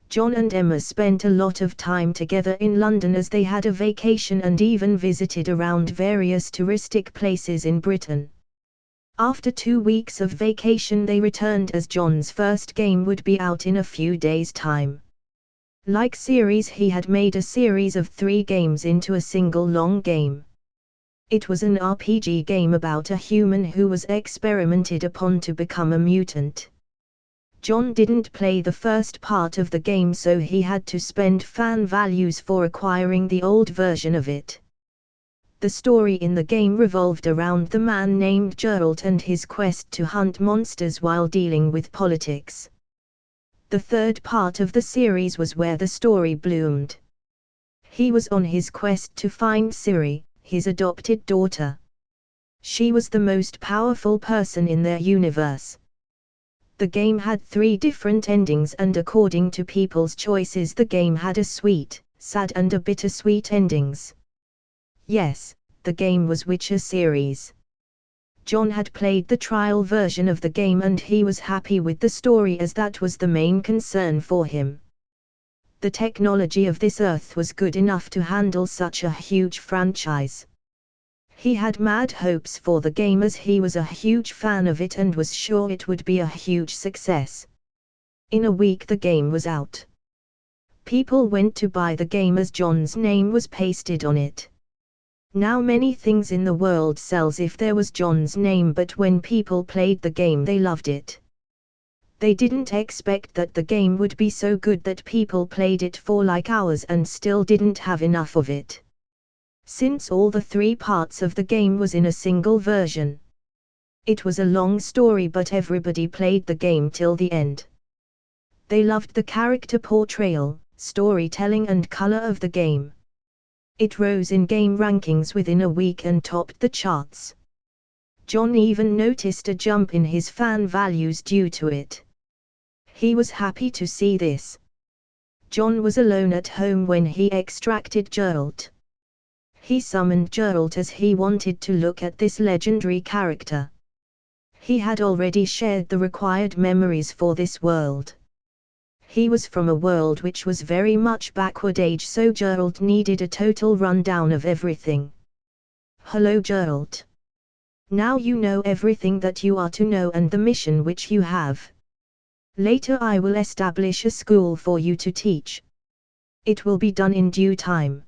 [SPEAKER 1] John and Emma spent a lot of time together in London as they had a vacation and even visited around various touristic places in Britain. After 2 weeks of vacation they returned, as John's first game would be out in a few days' time. Like series, he had made a series of 3 games into a single long game. It was an RPG game about a human who was experimented upon to become a mutant. John didn't play the first part of the game, so he had to spend fan values for acquiring the old version of it. The story in the game revolved around the man named Geralt and his quest to hunt monsters while dealing with politics. The third part of the series was where the story bloomed. He was on his quest to find Ciri, his adopted daughter. She was the most powerful person in their universe. The game had 3 different endings, and according to people's choices the game had a sweet, sad and a bittersweet endings. Yes, the game was Witcher series. John had played the trial version of the game and he was happy with the story, as that was the main concern for him. The technology of this Earth was good enough to handle such a huge franchise. He had mad hopes for the game, as he was a huge fan of it and was sure it would be a huge success. In a week the game was out. People went to buy the game as John's name was pasted on it. Now many things in the world sells if there was John's name, but when people played the game they loved it. They didn't expect that the game would be so good that people played it for like hours and still didn't have enough of it. Since all the 3 parts of the game was in a single version. It was a long story, but everybody played the game till the end. They loved the character portrayal, storytelling and color of the game. It rose in game rankings within a week and topped the charts. John even noticed a jump in his fan values due to it. He was happy to see this. John was alone at home when he extracted Geralt. He summoned Geralt as he wanted to look at this legendary character. He had already shared the required memories for this world. He was from a world which was very much backward age, so Geralt needed a total rundown of everything. Hello Geralt. Now you know everything that you are to know and the mission which you have. Later I will establish a school for you to teach. It will be done in due time.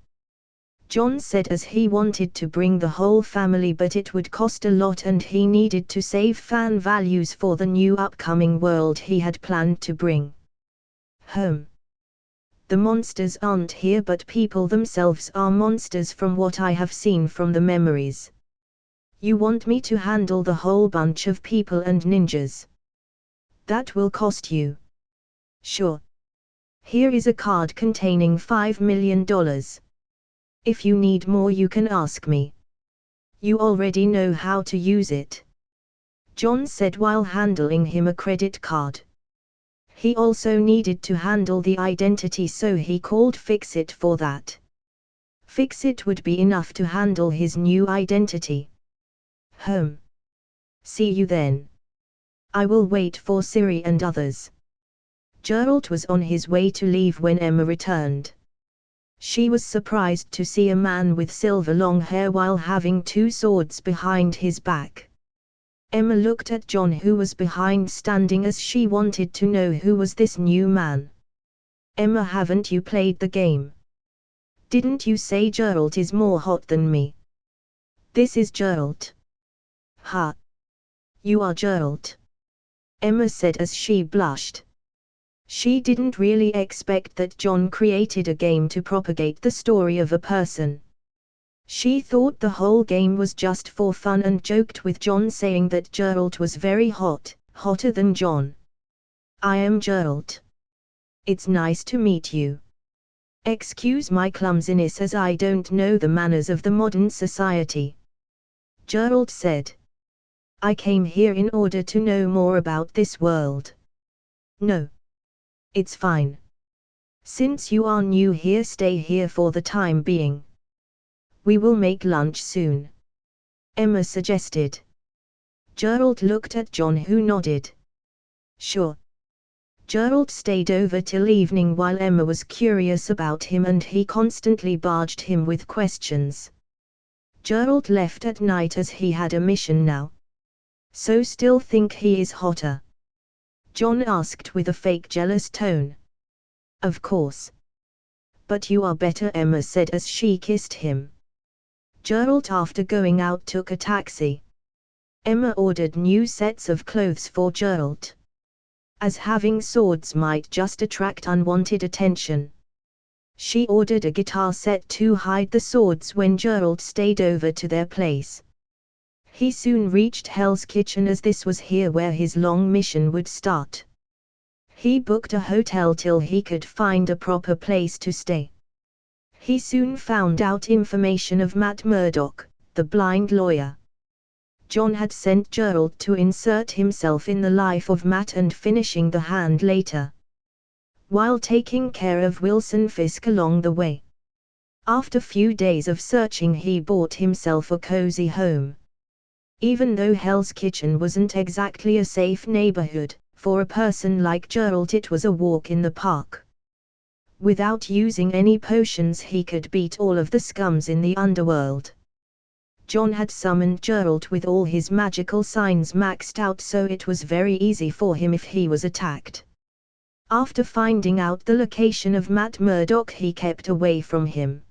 [SPEAKER 1] John said, as he wanted to bring the whole family, but it would cost a lot and he needed to save fan values for the new upcoming world he had planned to bring home. The monsters aren't here, but people themselves are monsters from what I have seen from the memories. You want me to handle the whole bunch of people and ninjas? That will cost you. Sure. Here is a card containing $5 million. If you need more you can ask me. You already know how to use it. John said while handling him a credit card. He also needed to handle the identity, so he called Fixit for that. Fixit would be enough to handle his new identity. Home. See you then. I will wait for Ciri and others. Geralt was on his way to leave when Emma returned. She was surprised to see a man with silver long hair while having 2 swords behind his back. Emma looked at John, who was behind standing, as she wanted to know who was this new man. Emma, haven't you played the game? Didn't you say Geralt is more hot than me? This is Geralt. Ha! You are Geralt, Emma said as she blushed. She didn't really expect that John created a game to propagate the story of a person. She thought the whole game was just for fun and joked with John, saying that Geralt was very hot, hotter than John. I am Geralt. It's nice to meet you. Excuse my clumsiness as I don't know the manners of the modern society, Geralt said. I came here in order to know more about this world. No. It's fine. Since you are new here, stay here for the time being. We will make lunch soon, Emma suggested. Geralt looked at John, who nodded. Sure. Geralt stayed over till evening while Emma was curious about him and he constantly barged him with questions. Geralt left at night as he had a mission now. So still think he is hotter? John asked with a fake jealous tone. Of course. But you are better, Emma said as she kissed him. Geralt, after going out, took a taxi. Emma ordered new sets of clothes for Geralt, as having swords might just attract unwanted attention. She ordered a guitar set to hide the swords when Geralt stayed over to their place. He soon reached Hell's Kitchen, as this was here where his long mission would start. He booked a hotel till he could find a proper place to stay. He soon found out information of Matt Murdock, the blind lawyer. John had sent Geralt to insert himself in the life of Matt and finishing the hand later, while taking care of Wilson Fisk along the way. After few days of searching, he bought himself a cozy home. Even though Hell's Kitchen wasn't exactly a safe neighborhood, for a person like Geralt it was a walk in the park. Without using any potions he could beat all of the scums in the underworld. John had summoned Geralt with all his magical signs maxed out, so it was very easy for him if he was attacked. After finding out the location of Matt Murdock, he kept away from him.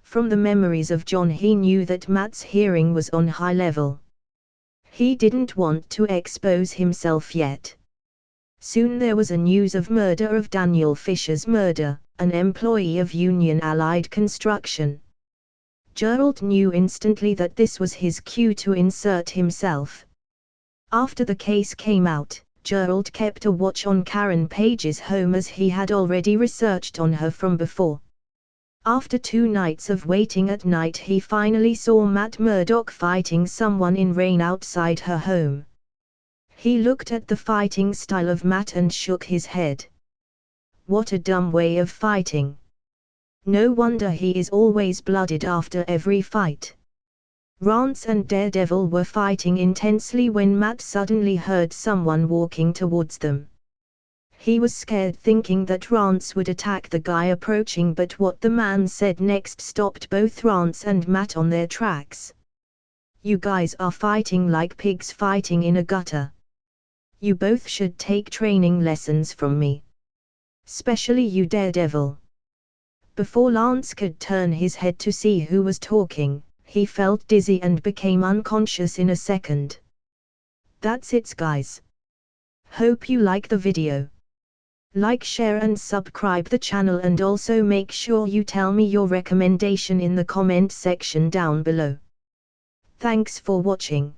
[SPEAKER 1] From the memories of John, he knew that Matt's hearing was on high level. He didn't want to expose himself yet. Soon there was a news of murder of Daniel Fisher's murder, an employee of Union Allied Construction. Geralt knew instantly that this was his cue to insert himself. After the case came out, Geralt kept a watch on Karen Page's home, as he had already researched on her from before. After 2 nights of waiting, at night he finally saw Matt Murdock fighting someone in rain outside her home. He looked at the fighting style of Matt and shook his head. What a dumb way of fighting. No wonder he is always blooded after every fight. Rance and Daredevil were fighting intensely when Matt suddenly heard someone walking towards them. He was scared, thinking that Rance would attack the guy approaching, but what the man said next stopped both Rance and Matt on their tracks. You guys are fighting like pigs fighting in a gutter. You both should take training lessons from me. Especially you, Daredevil. Before Lance could turn his head to see who was talking, he felt dizzy and became unconscious in a second. That's it, guys. Hope you like the video. Like, share and subscribe the channel, and also make sure you tell me your recommendation in the comment section down below. Thanks for watching.